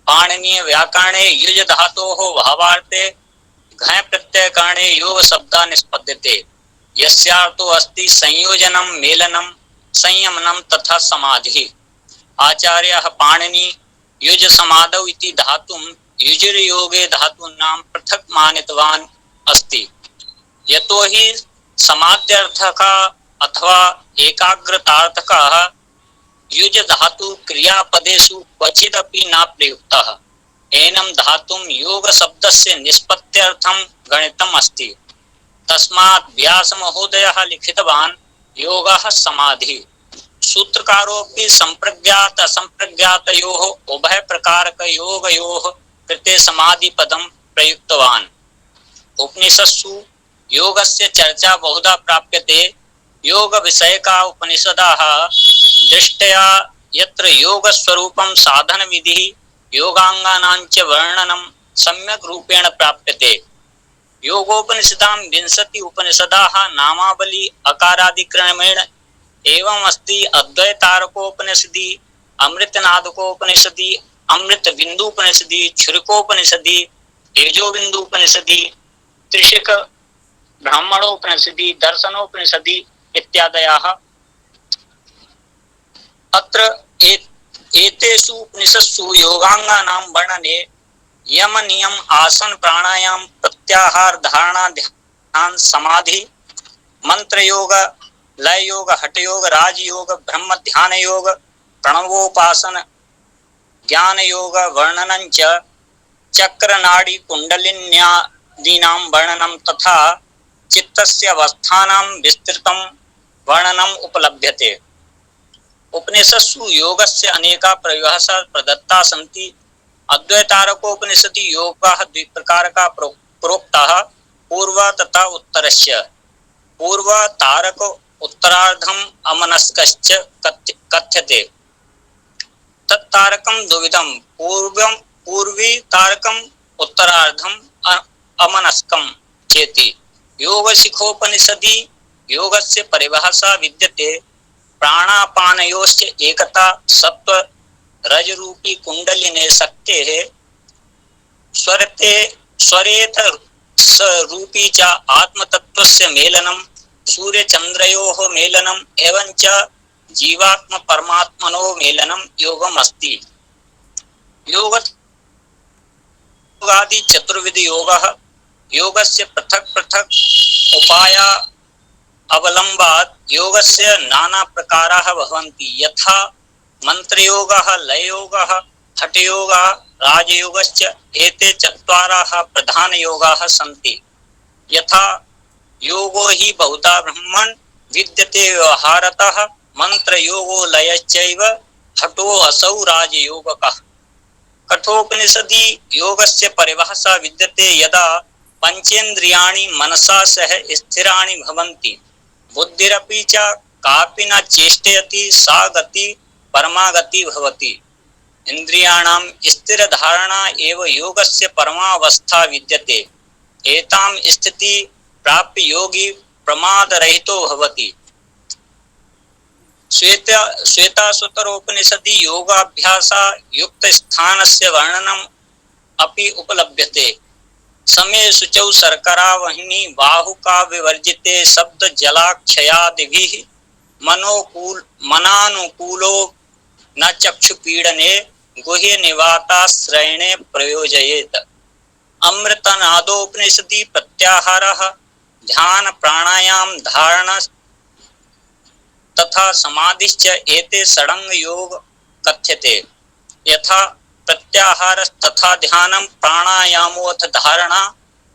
Speaker 5: पाणिनीय व्याकरणे युज् धातोः भावार्थे घञ् प्रत्यय कारणे योग शब्दः निष्पद्यते यस्यार्थो अस्ति संयोजनं मेलनं संयमनं तथा समाधिः। आचार्यः पाणिनि युज् समाधौ इति धातुं युज्योगे धातूनां पृथक् मानितवान् अस्ति। यतो हि समाध्यर्थकः अथवा एकाग्रतार्थकः युज् धातु क्रियापदेषु क्वचिदपि न प्रयुक्तः। एनं धातुं योग शब्दस्य निष्पत्त्यर्थं गणितम् अस्ति। तस्मात् व्यासमहोदयः लिखितवान् योगः समाधि। सूत्रकारोऽपि संप्रज्ञात असंप्रज्ञातयोः उभय प्रकारकयोगयोः कृते समाधिपदं प्रयुक्तवान्। उपनिषत्सु योगस्य चर्चा बहुधा प्राप्यते। योग विषयका उपनिषदः दृष्टया यत्र योग स्वरूपं साधन विधिः योगांगानां च वर्णनं सम्यक् रूपेण प्राप्यते। योगोपनिषदां 20 उपनिषदाः नामावली अकारादिक्रमेण एवं अस्ति। अद्वैतारकोपनिषदि, अमृतनादकोपनिषदि, अमृतबिन्दुपनिषदि, क्षुरकोपनिषदि, तेजोबिन्दुपनिषदि, त्रिशिक ब्राह्मणोपनिषदि, दर्शनोपनिषदि इत्यादयः। अत्र एतेषु उपनिषत्सु योगांगानां वर्णने यम नियम आसन प्राणायाम प्रत्याहार धारणा ध्यान समाधि मंत्र योग लय योग हठ योग राजयोग ब्रह्म ध्यान योग प्रणवोपासन ज्ञान योग वर्णनं च चक्र नाड़ी कुंडलिन्यादीनां वर्णनं तथा चित्तस्य अवस्थानां विस्तृतं वर्णनम् उपलभ्यते। उपनिषत्सु योगस्य अनेका प्रयोगः प्रदत्ता सन्ति। अद्वैतारकोपनिषदि योगः द्विप्रकारकः प्रोक्तः पूर्व तथा उत्तरस्य। पूर्व तारक उत्तरार्धम् अमनस्कश्च कथ्यते। तत्तारकं द्विविधं पूर्वी तारकम् उत्तरार्धम् अमनस्कं चेति। योगशिखोपनिषदि योगस्य परिभाषा विद्यते। प्राणापानयोश्च एकता सत्व रजरूपी कुंडलिने शक्तेः स्वरेत रूपी च आत्मतत्त्वस्य मेलनं सूर्यचन्द्रयोः मेलनम् एवं च जीवात्म परमात्मनो मेलनं योगम् अस्ति। योगादि चतुर्विध योगः योगस्य पृथक् पृथक् उपाय अवलंबात् योगस्य नाना प्रकाराः भवन्ति। यथा मंत्रयोगः लययोगः हठयोगः राजयोगश्च एते चत्वारः प्रधान योगाः सन्ति। यथा योगो हि बहुधा ब्रह्मन् विद्यते व्यवहारतः मंत्रयोगो लयश्चैव हठो असौ राजयोगकः। कठोपनिषदि योगस्य परिभाषा विद्यते। यदा पंचेन्द्रियाणि मनसा सह स्थिराणि भवन्ति बुद्धिरपि च कापि न चेष्टयति सा गति परमागति भवति। इन्द्रियाणां स्थिरधारणा एव योगस्य परमावस्था विद्यते। एतां स्थिति प्राप्य योगी प्रमादरहितो भवति। श्वेताश्वतरोपनिषदि योगाभ्यासा युक्त स्थानस्य वर्णनम् अपि उपलभ्यते। समे शुचौ शर्करा वह्नि बाहुका विवर्जिते शब्द जलाक्षयादिभिः मनानुकूलो न चक्षुपीडने गुह्य निवाताश्रयणे प्रयोजयेत। अमृतनादोपनिषदि प्रत्याहारः ध्यान प्राणायाम धारण तथा समाधिश्च एते षडंग योग कथ्यते। यथा प्रत्याहार तथा ध्यानं प्राणायामोऽथ धारणा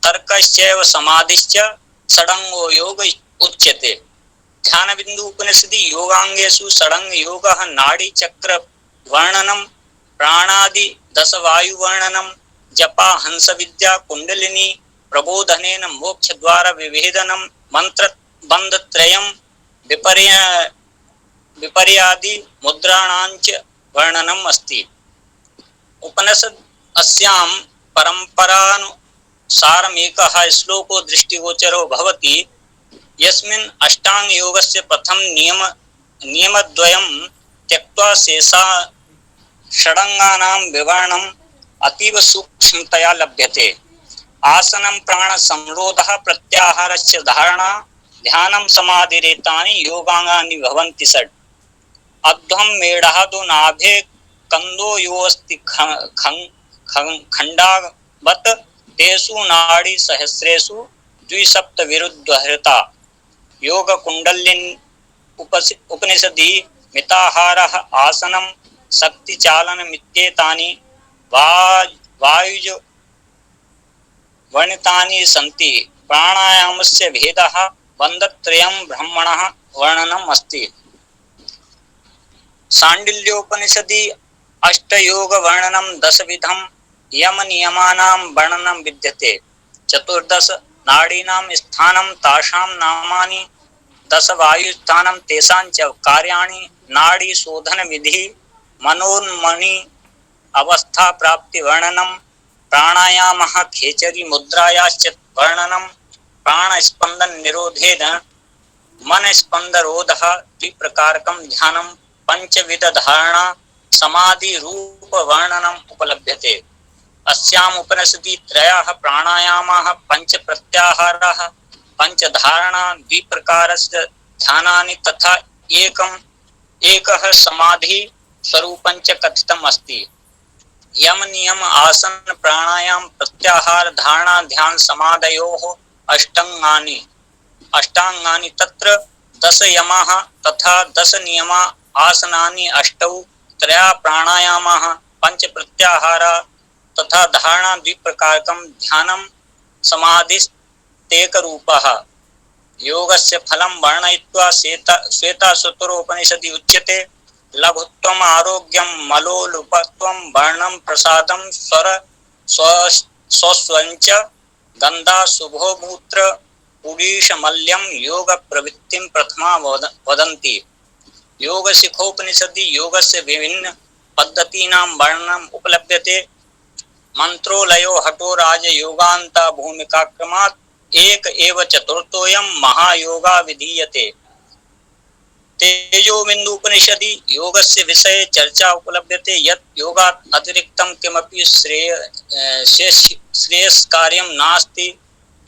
Speaker 5: तर्कश्चैव समाधिश्च षडंगो योग उच्यते। ध्यान बिंदु उपनिषदि योगांगेषु षडंग योगः नाड़ी चक्र वर्णनम प्राणादि दश वायु वर्णनम जपा हंस विद्या कुंडलिनी प्रबोधनेन मोक्ष द्वार विभेदनम मंत्र बंध त्रयम विपर्यादि मुद्राणांच वर्णनम अस्ति। उपनिषद अस्यां परंपरानुसारमेकः श्लोको दृष्टिगोचरो भवति यस्मिन् अष्टांग योगस्य प्रथम नियमद्वयं त्यक्त्वा शेषा षडंगानां विवरणम् अतीव सूक्ष्मतया लभ्यते। आसनं प्राण संरोधः प्रत्याहारस्य धारणा ध्यानं समाधिरेतानि योगांगानि भवन्ति षड्। अध्वं मेढादो नाभे कंदो योऽस्ति खंडावत् तेषु नाड़ी सहस्रेषु द्विसप्त विरुद्धहृता। योग कुंडलिन उपनिषदि मिताहारः आसनं शक्ति चालनमित्येतानि वायुज वर्णितानि सन्ति। प्राणायामस्य भेदः बन्धत्रयं ब्रह्मणः वर्णनम् अस्ति। शाण्डिल्योपनिषदि अष्टयोग वर्णनम 10 विधम यम नियमानां वर्णनम विद्यते। 14 नाड़ीनां स्थानं तासां नामानि 10 वायुस्थानं तेषां च कार्याणि नाड़ी शोधन विधि मनोन्मणि अवस्था प्राप्ति वर्णनम प्राणायामः खेचरी मुद्रायाश्च वर्णनम प्राण स्पंदन निरोधेन मन स्पंदरोधः द्विप्रकारकं ध्यानं पंचविध धारणा समाधि रूप वर्णनम उपलभ्यते। अस्याम उपनिषदि त्रयः प्राणायामाः पंच प्रत्याहाराः पंच धारणा द्विप्रकारस्य ध्यानानि तथा एकः समाधि स्वरूपञ्च कथितम् अस्ति। यम नियम आसन प्राणायाम प्रत्याहार धारणा ध्यान समाधयोः अष्टांगानि तत्र 10 यमाः तथा 10 नियमा आसनानि अष्टौ त्रया प्राणायामाः पंच प्रत्याहारा तथा धारणा द्विप्रकारकं ध्यानं समाधिस्तेकरूपः। योगस्य फलं वर्णयित्वा श्वेताश्वतरोपनिषदि उच्यते। लघुत्वम् आरोग्यं मलोलुपत्वं वर्णं प्रसादं स्वस्वञ्च गन्धा शुभो मूत्र पुरीशमल्यं योग प्रवृत्तिं प्रथमा वदन्ति। योग शिखोपनिषदि योगस्य विभिन्न पद्धतीनां वर्णनम् उपलभ्यते। मंत्रोलयो हठो राजयोगान्त भूमिकाक्रमात् एक एव चतुर्थोऽयं महायोगा विधीयते। तेजोबिन्दु उपनिषदि योगस्य विषये चर्चा उपलभ्यते यत् योगात् अतिरिक्तं किमपि श्रेयस्कार्यं नास्ति।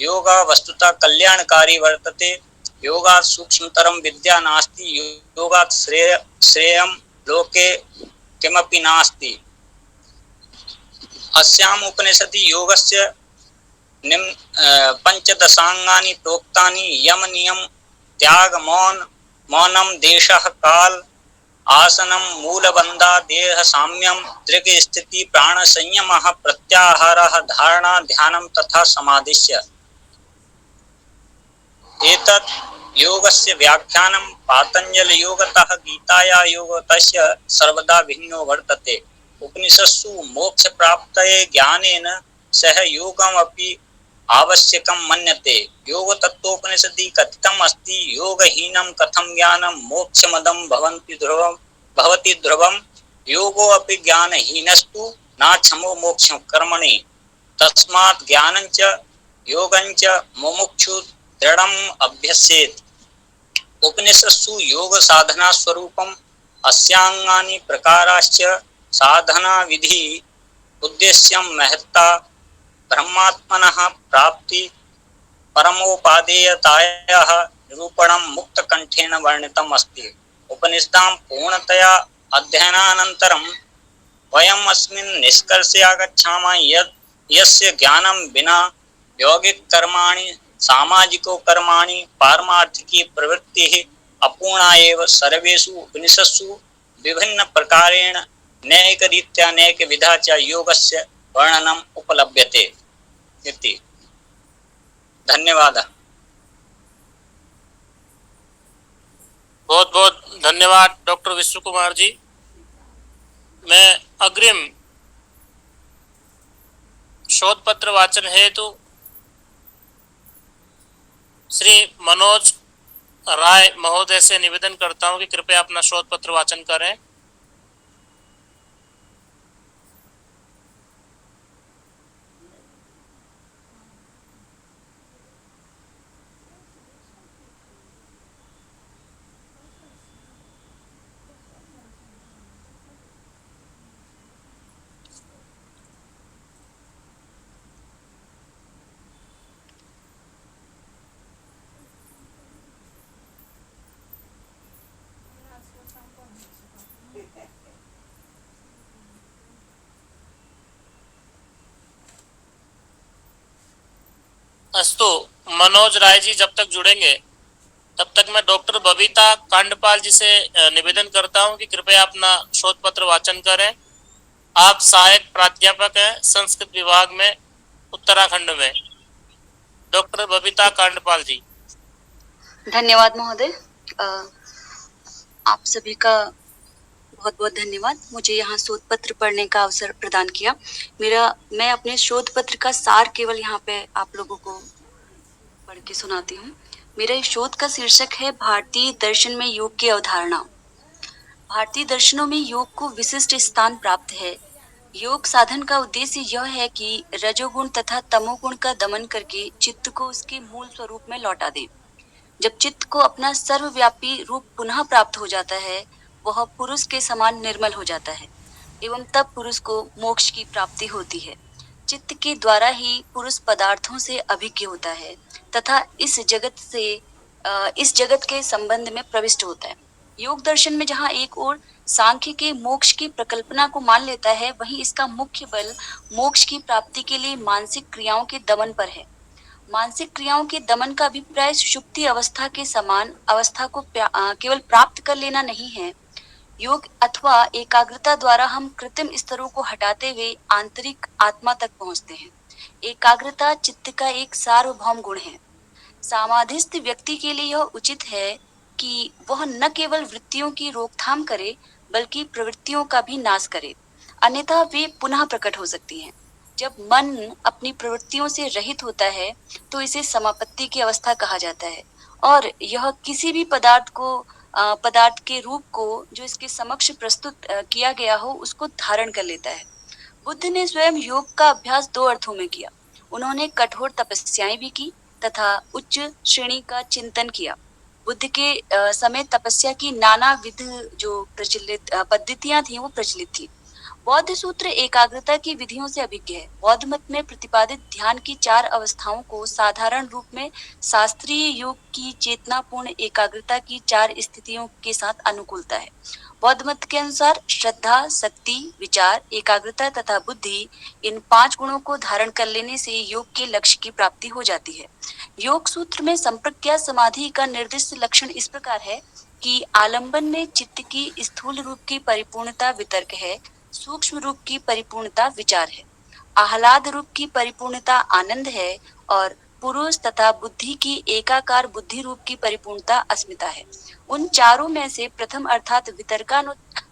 Speaker 5: योगा वस्तुतः कल्याणकारी वर्तते। योगात् सूक्ष्मतरं विद्या नास्ति। योगात् श्रेयं लोके किमपि नास्ति। अस्याम् उपनिषदि योगस्य पंचदशांगानि प्रोक्तानि। यम नियम त्याग मौनम देशः काल आसनम मूलबंधा देह साम्यम दृग स्थिति प्राण संयमः प्रत्याहारः धारणा ध्यानं तथा समाधिश्च। एतत् योगस्य व्याख्यानं पातंजल योगतः गीताया योगतस्य सर्वदा भिन्नो वर्तते। उपनिषत्सु मोक्ष प्राप्तये ज्ञानेन सह योगमपि आवश्यकं मन्यते। योग तत्त्वोपनिषदि कथितम् अस्ति योगहीनं कथं ज्ञानं मोक्षमदं भवति ध्रुवम् योगो अपि ज्ञानहीनस्तु न क्षमो मोक्षं कर्मणि तस्मात् ज्ञानञ्च योगञ्च मुमुक्षु दृढ़म् अभ्यसेत्। उपनिषत्सु योग साधना स्वरूपम् अस्यांगानि प्रकाराश्च साधना विधि उद्देश्यं महत्ता ब्रह्मात्मनः प्राप्ति परमोपादेयतायाः निरूपणं मुक्तकण्ठेन वर्णितम् अस्ति। उपनिषदां पूर्णतया अध्ययनानन्तरं वयम् अस्मिन् निष्कर्षे आगच्छामः यत् यस्य ज्ञानं विना यौगिक कर्माणि सामाजिको कर्माणि पारमार्थिकी प्रवृत्तिः अपूर्णा एव। सर्वेषु उपनिषत्सु विभिन्न प्रकारेण नैकरीत्या नैकविधा च योगस्य वर्णनम् उपलभ्यते इति। धन्यवादः।
Speaker 1: बहुत बहुत धन्यवाद डॉक्टर विष्णु कुमार जी। मैं अग्रिम शोध पत्र वाचन हेतु श्री मनोज राय महोदय से निवेदन करता हूं कि कृपया अपना शोध पत्र वाचन करें। अस्तु, मनोज राय जी जब तक जुड़ेंगे तब तक मैं डॉक्टर बबीता कांडपाल जी से निवेदन करता हूं कि कृपया अपना शोध पत्र वाचन करें। आप सहायक प्राध्यापक हैं संस्कृत विभाग में उत्तराखंड में। डॉक्टर बबीता कांडपाल जी।
Speaker 6: धन्यवाद महोदय। आप सभी का बहुत बहुत धन्यवाद, मुझे यहाँ शोध पत्र पढ़ने का अवसर प्रदान किया। मैं अपने शोध पत्र का सार केवल यहाँ पे आप लोगों को पढ़ के सुनाती हूँ। मेरे शोध का शीर्षक है भारतीय दर्शन में योग की अवधारणा। भारतीय दर्शनों में योग को विशिष्ट स्थान प्राप्त है। योग साधन का उद्देश्य यह है कि रजोगुण तथा तमोगुण का दमन करके चित्त को उसके मूल स्वरूप में लौटा दे। जब चित्त को अपना सर्वव्यापी रूप पुनः प्राप्त हो जाता है, वह पुरुष के समान निर्मल हो जाता है एवं तब पुरुष को मोक्ष की प्राप्ति होती है। चित्त के द्वारा ही पुरुष पदार्थों से अभिज्ञ होता है तथा इस जगत के संबंध में प्रविष्ट होता है। योग दर्शन में जहाँ एक ओर सांख्य के मोक्ष की प्रकल्पना को मान लेता है, वहीं इसका मुख्य बल मोक्ष की प्राप्ति के लिए मानसिक क्रियाओं के दमन पर है। मानसिक क्रियाओं के दमन का अभिप्राय सुषुप्ति अवस्था के समान अवस्था को केवल प्राप्त कर लेना नहीं है। योग अथवा एकाग्रता द्वारा हम कृत्रिम स्तरों को हटाते हुए आंतरिक आत्मा तक पहुंचते हैं। एकाग्रता चित्त का एक सार्वभौम गुण है। समाधिस्थ व्यक्ति के लिए यह उचित है कि वह न केवल वृत्तियों की रोकथाम करे बल्कि प्रवृत्तियों का भी नाश करे, अन्यथा वे पुनः प्रकट हो सकती हैं। जब मन अपनी प्रवृत्तियों से रहित होता है तो इसे समापत्ति की अवस्था कहा जाता है और यह किसी भी पदार्थ के रूप को जो इसके समक्ष प्रस्तुत किया गया हो उसको धारण कर लेता है। बुद्ध ने स्वयं योग का अभ्यास दो अर्थों में किया। उन्होंने कठोर तपस्याएं भी की तथा उच्च श्रेणी का चिंतन किया। बुद्ध के समय तपस्या की नाना विध जो प्रचलित पद्धतियां थी वो प्रचलित थी। बौद्ध सूत्र एकाग्रता की विधियों से अभिज्ञ है। बौद्ध मत में प्रतिपादित ध्यान की 4 अवस्थाओं को साधारण रूप में शास्त्रीय योग की चेतनापूर्ण एकाग्रता की 4 स्थितियों के साथ अनुकूलता है। बौद्ध मत के अनुसार श्रद्धा, शक्ति, विचार, एकाग्रता तथा बुद्धि, इन 5 गुणों को धारण कर लेने से योग के लक्ष्य की प्राप्ति हो जाती है। योग सूत्र में संप्रज्ञात समाधि का निर्दिष्ट लक्षण इस प्रकार है कि आलंबन में चित्त की स्थूल रूप की परिपूर्णता वितर्क है, सूक्ष्म रूप की परिपूर्णता विचार है, आह्लाद रूप की परिपूर्णता आनंद है और पुरुष तथा बुद्धि की एकाकार बुद्धि रूप की परिपूर्णता अस्मिता है। उन चारों में से प्रथम अर्थात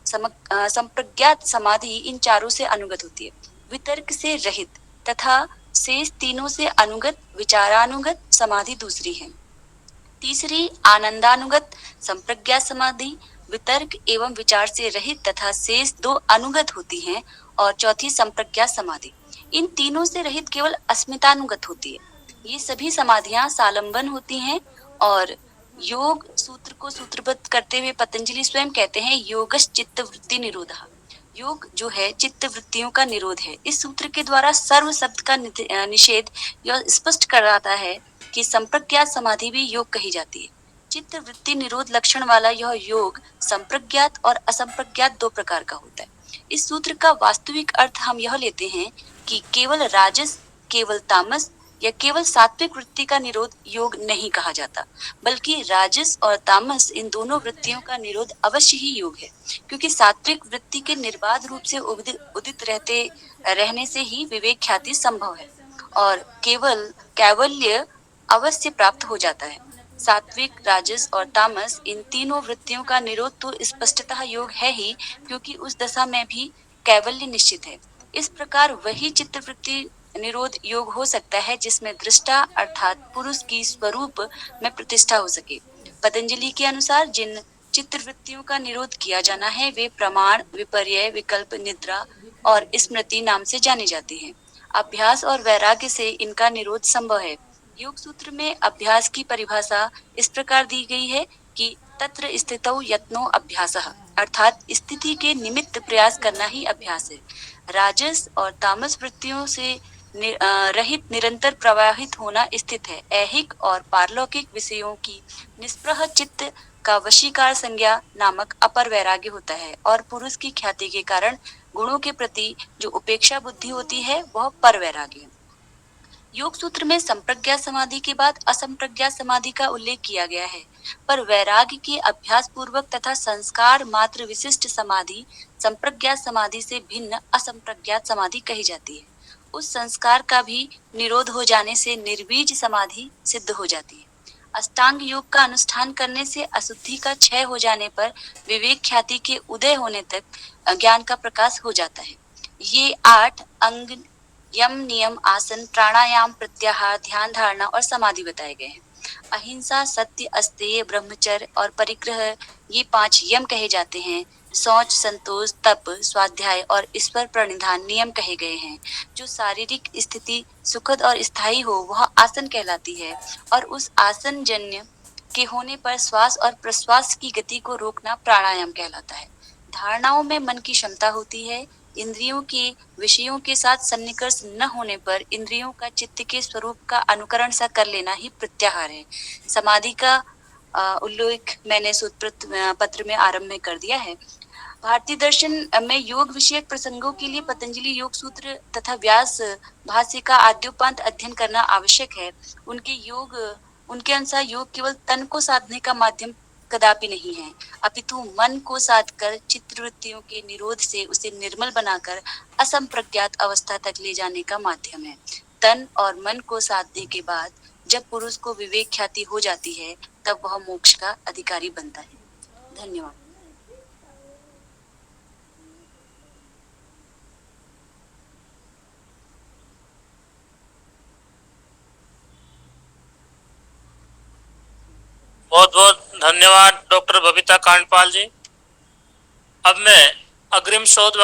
Speaker 6: संप्रज्ञात समाधि इन चारों से अनुगत होती है। वितर्क से रहित तथा शेष तीनों से अनुगत विचारानुगत समाधि दूसरी है। तीसरी आनंदानुगत संप्रज्ञात समाधि वितर्क एवं विचार से रहित तथा शेष 2 अनुगत होती हैं और चौथी संप्रज्ञात समाधि। इन तीनों से रहित केवल अस्मितानुगत होती है। ये सभी समाधियां सालंबन होती हैं और योग सूत्र को सूत्रबद्ध करते हुए पतंजलि स्वयं कहते हैं योगश चित्त वृत्ति निरोधः। योग जो है चित्त वृत्तियों का निरोध है। इस सूत्र के द्वारा सर्व शब्द का निषेध यह स्पष्ट कराता है कि संप्रज्ञात समाधि भी योग कही जाती है। चित्त वृत्ति निरोध लक्षण वाला यह योग संप्रज्ञात और असंप्रज्ञात 2 प्रकार का होता है। इस सूत्र का वास्तविक अर्थ हम यह लेते हैं कि केवल राजस, केवल तामस या केवल सात्विक वृत्ति का निरोध योग नहीं कहा जाता, बल्कि राजस और तामस इन दोनों वृत्तियों का निरोध अवश्य ही योग है, क्योंकि सात्विक वृत्ति के निर्बाध रूप से उदित रहने से ही विवेक ख्याति संभव है और केवल कैवल्य अवश्य प्राप्त हो जाता है। सात्विक, राजस और तामस इन तीनों वृत्तियों का निरोध तो स्पष्टतः योग है ही, क्योंकि उस दशा में भी कैवल्य निश्चित है। इस प्रकार वही चित्त वृत्ति निरोध योग हो सकता है जिसमें दृष्टा अर्थात पुरुष की स्वरूप में प्रतिष्ठा हो सके। पतंजलि के अनुसार जिन चित्त वृत्तियों का निरोध किया जाना है वे प्रमाण, विपर्य, विकल्प, निद्रा और स्मृति नाम से जानी जाती हैं। अभ्यास और वैराग्य से इनका निरोध संभव है। योग सूत्र में अभ्यास की परिभाषा इस प्रकार दी गई है कि तत्र स्थितौ यत्नो अभ्यासः, अर्थात स्थिति के निमित्त प्रयास करना ही अभ्यास है। राजस और तामस वृत्तियों से रहित निरंतर प्रवाहित होना स्थित है। ऐहिक और पारलौकिक विषयों की निष्प्रह चित्त का वशीकार संज्ञा नामक अपर वैराग्य होता है और पुरुष की ख्याति के कारण गुणों के प्रति जो उपेक्षा बुद्धि होती है वह पर वैराग्य है। योग सूत्र में संप्रज्ञात समाधि के बाद असंप्रज्ञात समाधि का उल्लेख किया गया है, पर वैराग्य के अभ्यास पूर्वक तथा संस्कार मात्र विशिष्ट समाधि संप्रज्ञात समाधि से भिन्न असंप्रज्ञात समाधि कही जाती है। उस संस्कार का भी निरोध हो जाने से निर्बीज समाधि सिद्ध हो जाती है। अष्टांग योग का अनुष्ठान करने से अशुद्धि का क्षय हो जाने पर विवेक ख्याति के उदय होने तक ज्ञान का प्रकाश हो जाता है। ये 8 अंग यम, नियम, आसन, प्राणायाम, प्रत्याहार, ध्यान धारणा और समाधि बताए गए हैं। अहिंसा, सत्य, अस्तेय, ब्रह्मचर्य और परिग्रह ये 5 यम कहे जाते हैं। शौच, संतोष, तप, स्वाध्याय और ईश्वर प्रणिधान नियम कहे गए हैं। जो शारीरिक स्थिति सुखद और स्थायी हो वह आसन कहलाती है और उस आसन जन्य के होने पर श्वास और प्रश्वास की गति को रोकना प्राणायाम कहलाता है। धारणाओं में मन की क्षमता होती है। इंद्रियों के विषयों के साथ सन्निकर्ष न होने पर इंद्रियों का चित्त के स्वरूप का अनुकरण सा कर लेना ही प्रत्याहार है। समाधि का उल्लेख मैंने सूत्र पत्र में आरंभ में कर दिया है। भारतीय दर्शन में योग विषयक प्रसंगों के लिए पतंजलि योग सूत्र तथा व्यास भाष्य का आद्योपांत अध्ययन करना आवश्यक है। उनके अनुसार योग केवल तन को साधने का माध्यम कदापि नहीं है, अपितु मन को साध कर चित्तवृत्तियों के निरोध से उसे निर्मल बनाकर असंप्रज्ञात अवस्था तक ले जाने का माध्यम है। तन और मन को साधने के बाद जब पुरुष को विवेक ख्याति हो जाती है तब वह मोक्ष का अधिकारी बनता है। धन्यवाद।
Speaker 1: बहुत बहुत धन्यवाद डॉक्टर बबीता कांडपाल जी। अब मैं अग्रिम शोध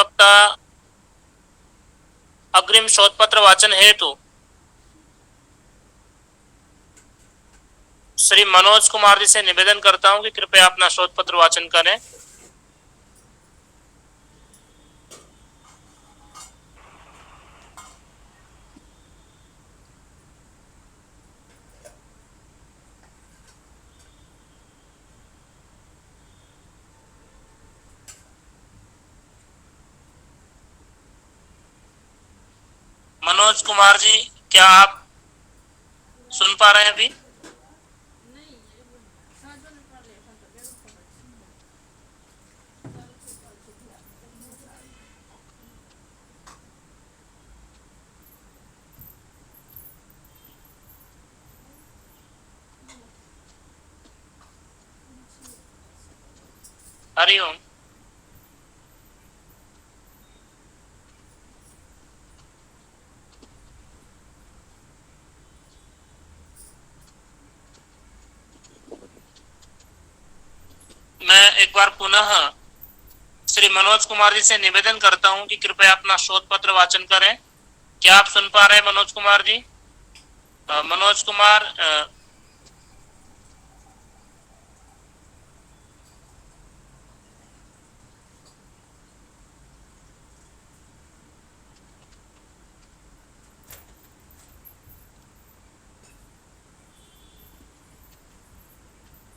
Speaker 1: पत्र वाचन हेतु श्री मनोज कुमार जी से निवेदन करता हूं कि कृपया अपना शोध पत्र वाचन करें। मनोज कुमार जी, क्या आप सुन पा रहे हैं अभी? हरिओम। मैं एक बार पुनः श्री मनोज कुमार जी से निवेदन करता हूं कि कृपया अपना शोध पत्र वाचन करें। क्या आप सुन पा रहे हैं मनोज कुमार जी? मनोज कुमार,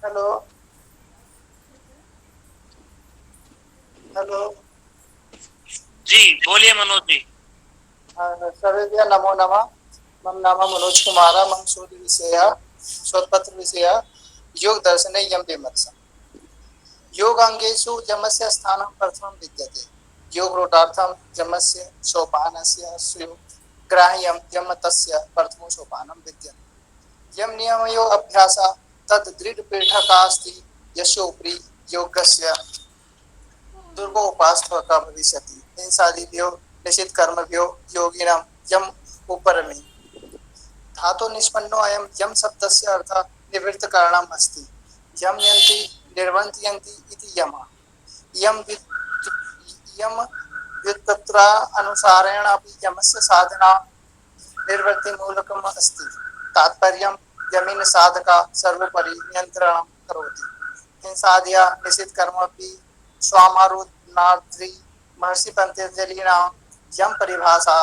Speaker 7: हेलो हेलो
Speaker 1: जी बोलिए मनोज जी।
Speaker 7: सर्वेभ्यः नमो नमः। मम नाम मनोज कुमार। मम शोधपत्र विषय योग दर्शने यम विमर्शः। योगांगेषु यमस्य स्थानं प्रथमं विद्यते। योगरूढार्थं यमस्य सोपानस्य ग्राह्यं यम तस्य प्रथमो सोपानं विद्यते। यम नियमयो अभ्यासः तद् दृढपीठकास्ति यस्योपरि योगस्य दुर्गोपासक भविष्यति। हिंसादिभ्यो निषिद्ध कर्मभ्यो योगिनां यम उपरमे। धातु निष्पन्नो अयं यम शब्दस्य अर्थः निवृत्त कारणम् अस्ति। यम यन्ति निर्वन्ति यन्ति इति यमः। यम व्युत्पत्त्या अनुसारेण अपि यमस्य साधना निर्वृत्तिमूलकम् अस्ति। तात्पर्यं यमेन साधका सर्वोपरि नियन्त्रणं करोति। हिंसादया निषिद्ध कर्मपि स्वामारोधनार्थी महर्षि पतंजलिना यम परिभाषा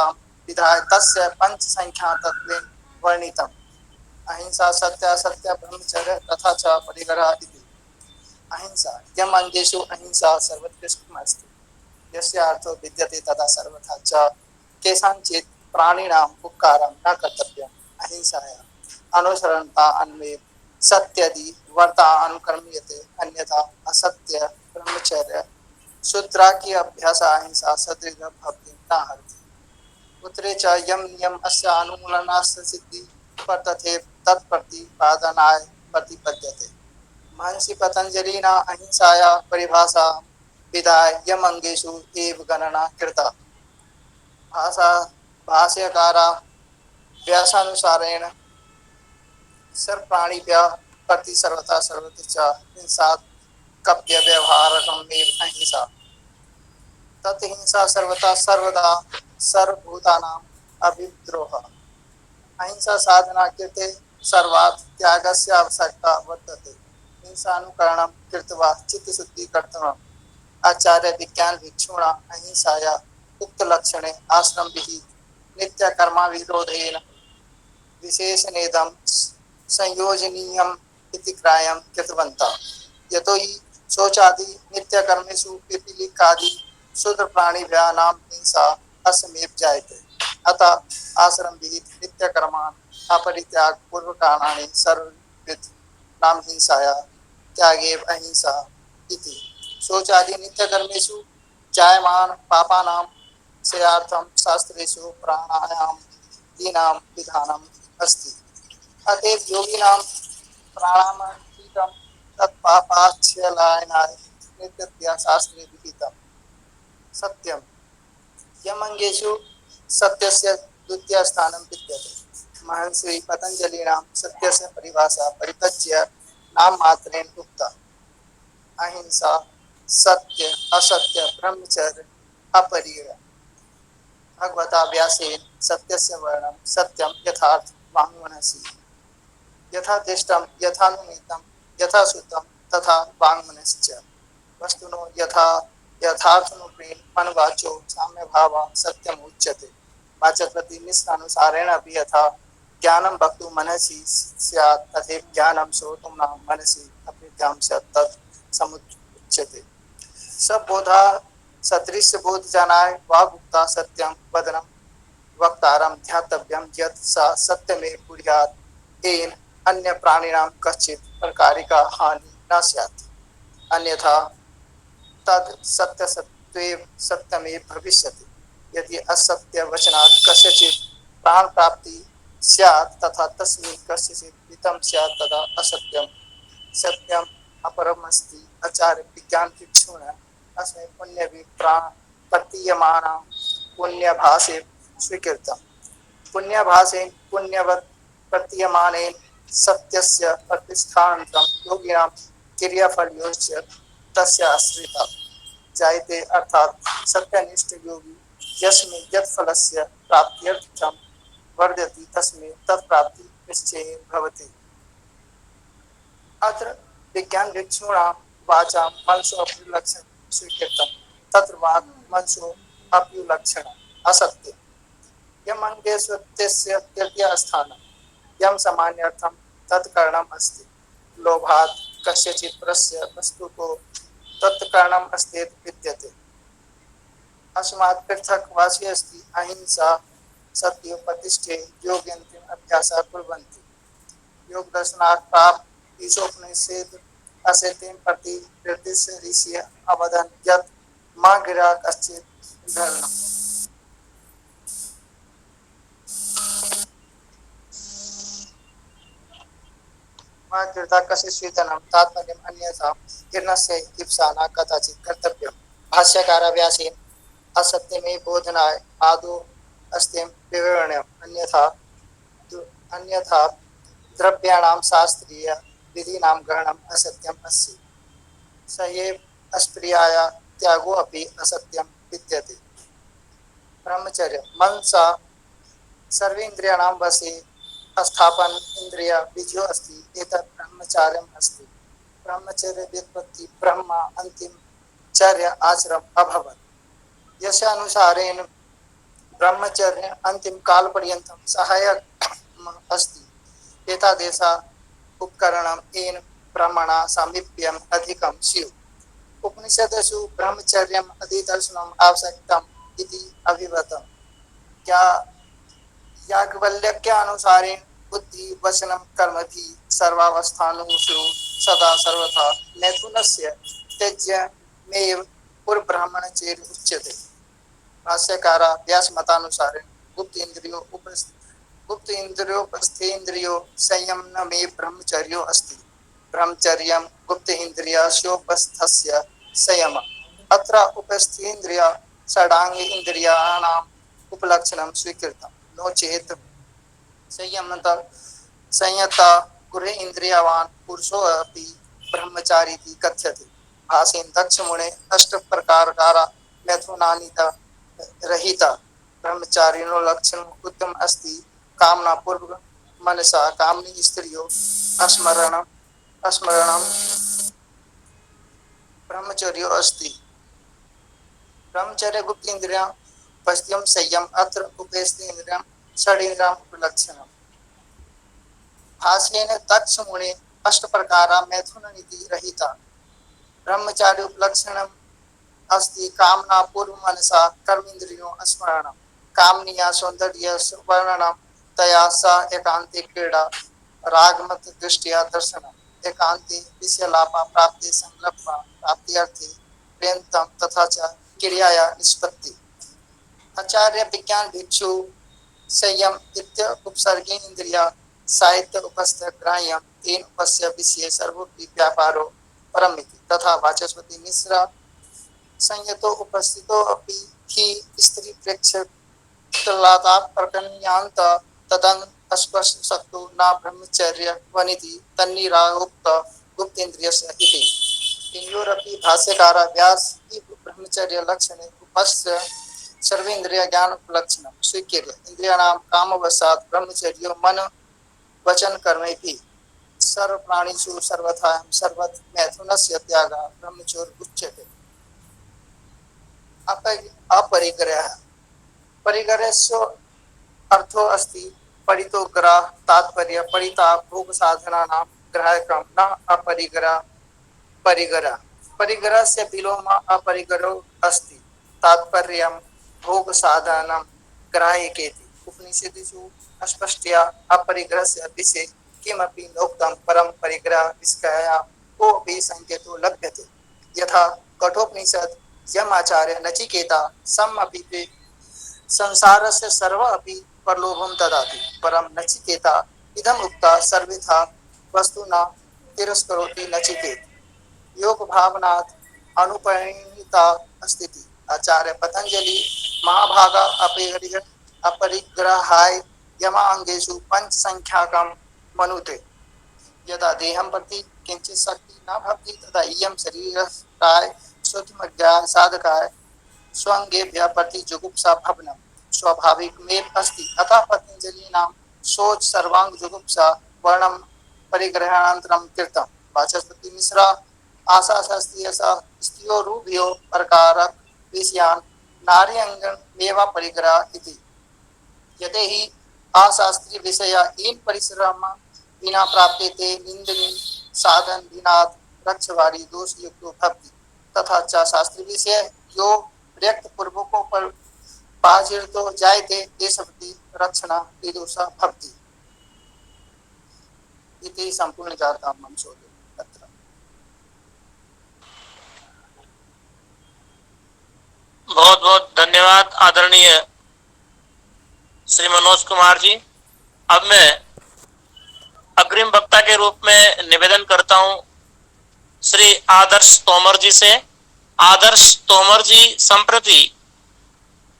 Speaker 7: विधाय तस्य पंच संख्या तत्वेन वर्णितम्। अहिंसा सत्य असत्य ब्रह्मचर्य तथा च परिग्रह इति। अहिंसा यम अंगेषु अहिंसा सर्वोत्कृष्टम् अस्ति। यस्य अर्थो विद्यते तदा सर्वथा च केषाञ्चित् प्राणिनाम् उपकारं न कर्तव्यम्। अहिंसाया अनुसरणता अन्वे सत्यदि वर्ता अनुकर्म्यते अन्यथा असत्य ब्रह्मचर्य शूद्रा की अभ्यास अहिंसा सदृढ़ भक्ति न हरति। उत्तरे च यम नियम अस्य अनुमूलनास्य सिद्धि पर तथैव तत्प्रतिपादनाय प्रतिपद्यते। महर्षि पतंजलिना अहिंसाया परिभाषा विधाय यम अंगेषु एव गणना कृता। भाष्यकारा व्यासानुसारेण सर्वप्राणिभ्यः प्रति सर्वथा सर्वत्र च हिंसा कव्य व्यवहारकमेव अहिंसा। तत् हिंसा सर्वथा सर्वदा सर्वभूतानाम् अभिद्रोहः। अहिंसा साधना कृते सर्वात् त्यागस्य आवश्यकता वर्तते। हिंसानुकरणं कृत्वा चित्तशुद्धि कर्तव्यम्। आचार्य विज्ञान भिक्षुणा अहिंसाया उक्तलक्षणे आश्रमभिः नित्यकर्मविरोधेन विशेषणेदं संयोजनीयम् इति ग्राह्यं कृतवन्तः। यतो हि शौचादि नित्यकर्मेषु पिपीलिकादि शूद्रप्राणिभ्यां हिंसा असमेव जायते। अतः आश्रमभिः नित्यकर्मान् अपरित्याग पूर्वकाणानि सर्वविध नाम हिंसाया त्यागेव अहिंसा इति। शौचादि नित्यकर्मेषु जायमान पापानां क्षयार्थं शास्त्रेषु प्राणायामादीनां विधानम् अस्ति। अतएव योगिनां प्राणायामं तत्पापाक्षयनाय नित्यतया शास्त्रे विहितम्। सत्यम यमंगेषु सत्यस्य द्वितीय स्थानं विद्यते। महर्षि पतंजलिना सत्यस्य परिभाषा परित्यज्य नाम मात्रेण उक्ता। अहिंसा सत्य असत्य ब्रह्मचर्य अपरिग्रह। भगवता व्यासेन सत्यस्य वर्णनं सत्यं यथार्थ वाङ्मनसि। यथा दृष्टं यथानुमितं यथा श्रुतं तथा वाङ्मनश्च। वस्तुनो यथा यथार्थरूपेण मनवाचो साम्यभावः सत्यम् उच्यते। वाचस्पति निष्ठानुसारेण अपि यथा ज्ञानं वक्तुं मनसि स्यात् तथैव ज्ञानं श्रोतुं न मनसि अप्रत्यां स्यात् तत् समुच्यते। सबोधा सदृश बोध जनाय वागुक्ता सत्यं वदनं वक्तारं ध्यातव्यं यत् सा सत्यमेव कुर्यात् येन अन्य प्राणिनां कश्चित् प्रकारिका हानि न स्यात्। अन्यथा तद सत्य सत्वेव सत्यमेव भविष्यति। यदि असत्य वचनात् कस्यचित् प्राण प्राप्ति स्यात् तथा तस्मिन् कस्यचित् हितं स्यात् तदा असत्यं सत्यम् अपरमस्ति। आचार्य विज्ञान भिक्षुणा अस्मै पुण्यविप्राण प्रतीयमाना पुण्यभासे स्वीकृतम्। पुण्यभासेन पुण्यवत् प्रतीयमानेन सत्यस्य प्रतिष्ठानन्तं योगिनां क्रियाफलयोश्च तस्य आश्रिता जायते अर्थात सत्यनिष्ठ योगी यस्मिन् यत् फलस्य प्राप्त्यर्थं वर्धति तस्मिन् तत्प्राप्ति निश्चयेन भवति। अत्र विज्ञान भिक्षुणां वाचां मनसो अप्युलक्षणं स्वीकृतं तत्र वाक् मनसो अप्युलक्षणम् असत्यं यम् अंगे सत्यस्य तृतीयस्थानं यं सामान्यर्थं तत्करणम् अस्ति लोभात् कस्यचित् परस्य वस्तुतो तत्करणम् अस्ति विद्यते अस्मात् पृथक् वासी अस्ति अहिंसा सत्योपदिष्टे योग्यन्तिम् अभ्यासः कुर्वन्ति योग दर्शनात् प्राप्त ईशोपनिषद असत्यं प्रति निर्दिश्य ऋषिः अवदन् यत् मा गिरा कश्चित् धर्मम् मा कृता कस्यचिदनं तात्पर्यम् अन्यथा कीर्णस्य इप्सा न कदाचित् कर्तव्यम् भाष्यकार व्यासेन असत्यमे बोधनाय आदौ अस्त्यं विवरणम् अन्यथा द्रव्याणां शास्त्रीय विधीनां ग्रहणम् असत्यम् अस्ति सएव अस्प्रियाया त्यागो अपि असत्यं विद्यते ब्रह्मचर्य मनसा सर्वेन्द्रियाणां वशे स्थापन इंद्रिय विजयो अस्ति एतत् ब्रह्मचार्यम् अस्ति ब्रह्मचर्य व्युत्पत्ति ब्रह्म अंतिम चर्य आश्रम अभवत् यस्य अनुसारेण ब्रह्मचर्य अंतिम काल पर्यन्तं सहायक अस्ति एतादृशा उपकरणम् येन ब्रह्मणा सामीप्यम् अधिकं स्युः उपनिषदसु ब्रह्मचर्यम् अधिदर्शनम् आवश्यकम् इति अभिवदम् क्या याज्ञवल्क्य अनुसारेण बुद्धि वचनं कर्मभि सर्वावस्थानुषु सदा सर्वथा मैथुनस्य त्यज्यमेव पुरब्राह्मणचेर उच्यते भाष्यकार व्यास मतानुसारेण गुप्त इंद्रियोपस्थेन्द्रियो संयमनमे ब्रह्मचर्यो अस्ति ब्रह्मचर्यं गुप्त इंद्रियस्योपस्थस्य संयम अत्र उपस्थेन्द्रिय षडांग इंद्रियाणाम् उपलक्षणं स्वीकृतं नो चेत संयता गुरे इंद्रियवान पुरुषो अपि ब्रह्मचारी कथ्यते भाषेन दक्ष मुने अष्ट प्रकारकारा मैथुनानीता रहिता ब्रह्मचारिणो लक्षण उत्तम अस्ति कामना पूर्व मनसा कामनी स्त्रियो स्मरणम ब्रह्मचर्यो अस्ति ब्रह्मचर्य गुप्त इंद्रिया पश्चिम संयम अत्र उपेन्द्रियं षडेन्द्रियां उपलक्षणम् भाष्येन दक्ष मुने अष्ट प्रकारा मैथुननीति रहिता ब्रह्मचार्य उपलक्षणम् अस्ति कामना पूर्व मनसा कर्मेन्द्रियो स्मरणं कामनीया सौंदर्य वर्णनं तया सा एकांते क्रीडा रागमत दृष्टिया दर्शनम् एकांते विषयलापा प्राप्ति संलप्पा प्राप्त्यर्थे प्रेमतम तथा च क्रियाया निष्पत्ति आचार्य विज्ञान भिक्षु संयम इत्य उपसर्गे इंद्रिया साहित्य उपस्थ ग्राह्यम तेन उपस्य विषय सर्वोपि व्यापारो परमिति तथा वाचस्पति मिश्रा संयतो उपस्थितो अपि ही स्त्री प्रेक्षलाता प्रकन्यांत तदन अस्पष्ट शक्तो न ब्रह्मचर्य वनिति तन्निरागुप्त गुप्तेन्द्रियस्य इति इंयोरपि भाष्यकार व्यास ब्रह्मचर्य लक्षणे उपस्य सर्वेन्द्रिय ज्ञान उपलक्षणं स्वीक्रिय इंद्रियाणां कामवशात् ब्रह्मचर्यो मन वचन कर्मेभि सर्व प्राणिषु सर्वथा सर्वत्र मैथुनस्य त्यागः ब्रह्मचर्य उच्यते अपरिग्रहः परिग्रहस्य अर्थो अस्ति परितो ग्रह तात्पर्य परिता भोग साधनानां ग्राहकं न अपरिग्रह परिग्रह परिग्रहस्य विलोम अपरिग्रहो अस्ति तात्पर्यं भोग साधनं ग्राह्यकेति उपनिषदिषु स्पष्टया अपरिग्रहस्य विषये किमपि नोक्तं परं परिग्रह विषयः कोऽपि संकेतो लभ्यते यथा कठोपनिषद यमाचार्य नचिकेता समपि ते संसारस्य सर्व अपि प्रलोभं ददाति परं नचिकेता इदम् उक्ता सर्वथा वस्तुना तिरस्करोति नचिकेत योग भावनात् अनुपरिणीता अस्ति आचार्य पतंजलि महाभागा अपरिग्रहाय यमांगेषु पंच संख्याकं मनुते यदा देहं प्रति किंचित शक्ति न भवति तदा इयं शरीरकाय सूक्ष्मज्ञान साधकाय स्वंगेभ्यः प्रति जुगुप्सा भवनं स्वाभाविकमेव अस्ति। अतः पतंजलिना शोच सर्वांग जुगुप्सा वर्णम परिग्रहणानन्तरं कृतं। वाचस्पति मिश्रा आशा शास्त्रीय स्त्रियोरुभयो प्रकारक विषयान् नार्यङ्गमेव परिग्रह इति। यदि हि अशास्त्रीय विषया इन परिश्रम विना प्राप्यते निंदनीय साधन विनात् रक्षवारी दोष युक्तो भवति। तथा च शास्त्रीय विषय यो व्यक्त पूर्वको पर बाजिर्तो जायते देशपति रक्षणा विदुषा भवति। इति संपूर्ण जाता मंशोदय तत्र।
Speaker 1: बहुत बहुत धन्यवाद आदरणीय श्री मनोज कुमार जी। अब मैं अग्रिम वक्ता के रूप में निवेदन करता हूं श्री आदर्श तोमर जी से। आदर्श तोमर जी संप्रति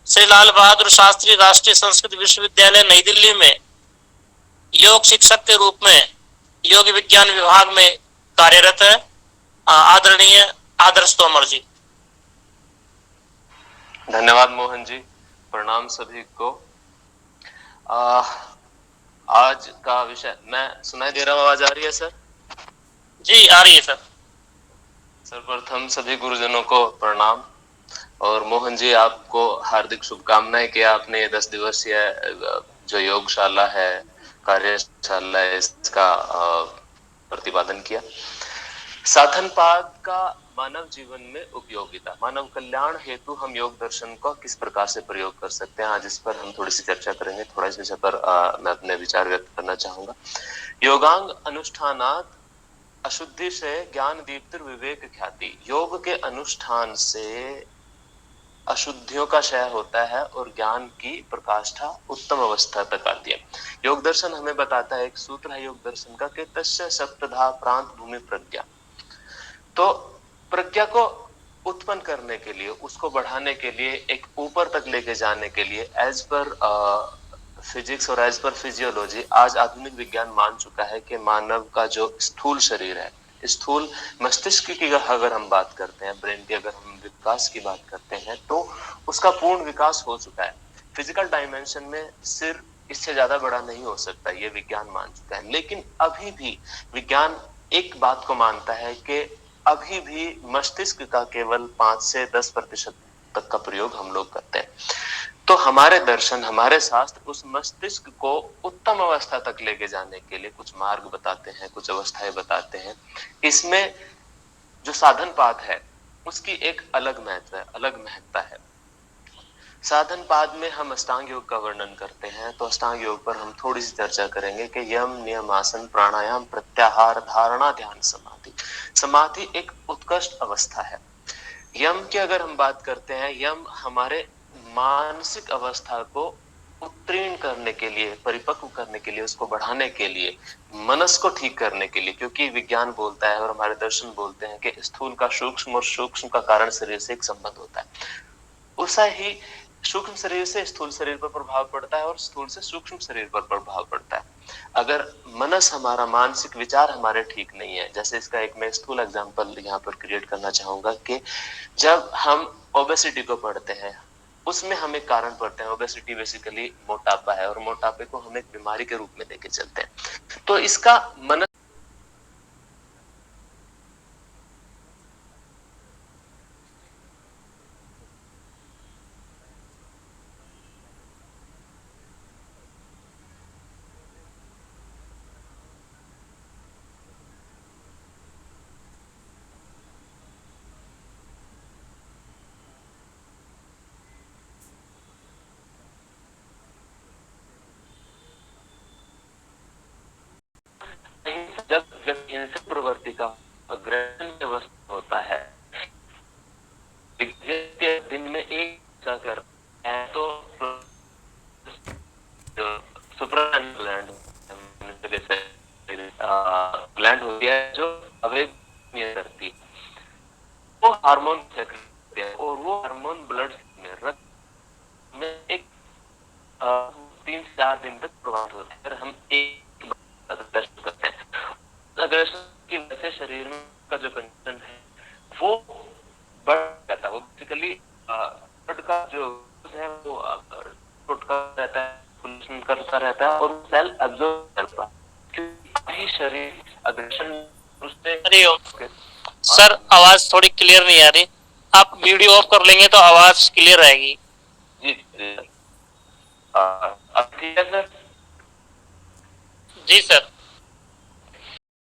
Speaker 1: श्री लाल बहादुर शास्त्री राष्ट्रीय संस्कृत विश्वविद्यालय नई दिल्ली में योग शिक्षक के रूप में योग विज्ञान विभाग में कार्यरत है। आदरणीय आदर्श तोमर जी।
Speaker 8: धन्यवाद मोहन जी। प्रणाम सभी को। आज का विषय मैं सुनाई दे रहा हूँ, आवाज आ रही है सर?
Speaker 1: जी आ रही है सर।
Speaker 8: सर्वप्रथम सभी गुरुजनों को प्रणाम। और मोहन जी आपको हार्दिक शुभकामनाएं कि आपने 10 दिवसीय जो योगशाला है, कार्यशाला है, इसका प्रतिपादन किया। साधनपाद का मानव जीवन में उपयोगिता, मानव कल्याण हेतु हम योग दर्शन को किस प्रकार से प्रयोग कर सकते हैं, आज इस पर हम थोड़ी सी चर्चा करेंगे। थोड़ा इस विषय पर मैं अपने विचार व्यक्त करना चाहूंगा। योगांग अनुष्ठानात अशुद्धि से ज्ञान दीप्तिर विवेक ख्याति। योग के अनुष्ठान से अशुद्धियों का क्षय होता है और ज्ञान की प्रकाष्ठा उत्तम अवस्था तक आती है। योग दर्शन हमें बताता है, एक सूत्र है योग दर्शन का कि तस्य सप्तधा प्रांत भूमि प्रज्ञा। तो प्रज्ञा को उत्पन्न करने के लिए, उसको बढ़ाने के लिए, एक ऊपर तक लेके जाने के लिए एज पर फिजिक्स और एज पर फिजियोलॉजी आज आधुनिक विज्ञान मान चुका है कि मानव का जो स्थूल शरीर है, स्थूल मस्तिष्क की अगर हम बात करते हैं, ब्रेन की अगर हम विकास की बात करते हैं, तो उसका पूर्ण विकास हो चुका है। फिजिकल डायमेंशन में सिर इससे ज्यादा बड़ा नहीं हो सकता, ये विज्ञान मान चुका है। लेकिन अभी भी विज्ञान एक बात को मानता है कि अभी भी मस्तिष्क का केवल 5 से 10% तक का प्रयोग हम लोग करते हैं। तो हमारे दर्शन, हमारे शास्त्र उस मस्तिष्क को उत्तम अवस्था तक लेके जाने के लिए कुछ मार्ग बताते हैं, कुछ अवस्थाएं बताते हैं। इसमें जो साधन पाद है उसकी एक अलग महत्व है, अलग महत्ता है। साधन पाद में हम अष्टांग योग का वर्णन करते हैं, तो अष्टांग योग पर हम थोड़ी सी चर्चा करेंगे कि यम, नियम, आसन, प्राणायाम, प्रत्याहार, धारणा, ध्यान, समाधि। समाधि एक उत्कृष्ट अवस्था है। यम की अगर हम बात करते हैं, यम हमारे मानसिक अवस्था को उत्तीर्ण करने के लिए, परिपक्व करने के लिए, उसको बढ़ाने के लिए, मनस को ठीक करने के लिए, क्योंकि विज्ञान बोलता है और हमारे दर्शन बोलते हैं कि स्थूल का सूक्ष्म और सूक्ष्म का कारण शरीर से एक संबंध होता है। उसा ही सूक्ष्म शरीर से स्थूल शरीर पर प्रभाव पड़ता है और स्थूल से सूक्ष्म शरीर पर प्रभाव पड़ता है। अगर मनस हमारा, मानसिक विचार हमारे ठीक नहीं है, जैसे इसका एक मैं स्थूल एग्जांपल यहाँ पर क्रिएट करना चाहूंगा कि जब हम ओबेसिटी को पढ़ते हैं, उसमें हम एक कारण पढ़ते हैं। ओबेसिटी बेसिकली मोटापा है और मोटापे को हम एक बीमारी के रूप में लेके चलते हैं। तो इसका मन जब हिंसक प्रवृत्ति का अग्रहण अवस्था होता है, दिन में एक कर तो सुप्राग्लैंड ग्लैंड होती है जो अवेग करती है, वो हार्मोन करती है और वो हार्मोन ब्लड में, रक्त में एक 3-4 दिन तक प्रभावित होता है। हम एक करते हैं प्रेशर की वजह से शरीर में का जो कंडीशन है वो बढ़ जाता है। वो बेसिकली ब्लड का जो है वो टूटता रहता है, फुल्सन करता रहता है और सेल एब्जॉर्ब करता है, क्योंकि शरीर अग्रेशन उससे।
Speaker 1: हरिओम सर, आवाज थोड़ी क्लियर नहीं आ रही, आप वीडियो ऑफ कर लेंगे तो आवाज क्लियर आएगी।
Speaker 8: जी अब ठीक है सर?
Speaker 1: जी सर।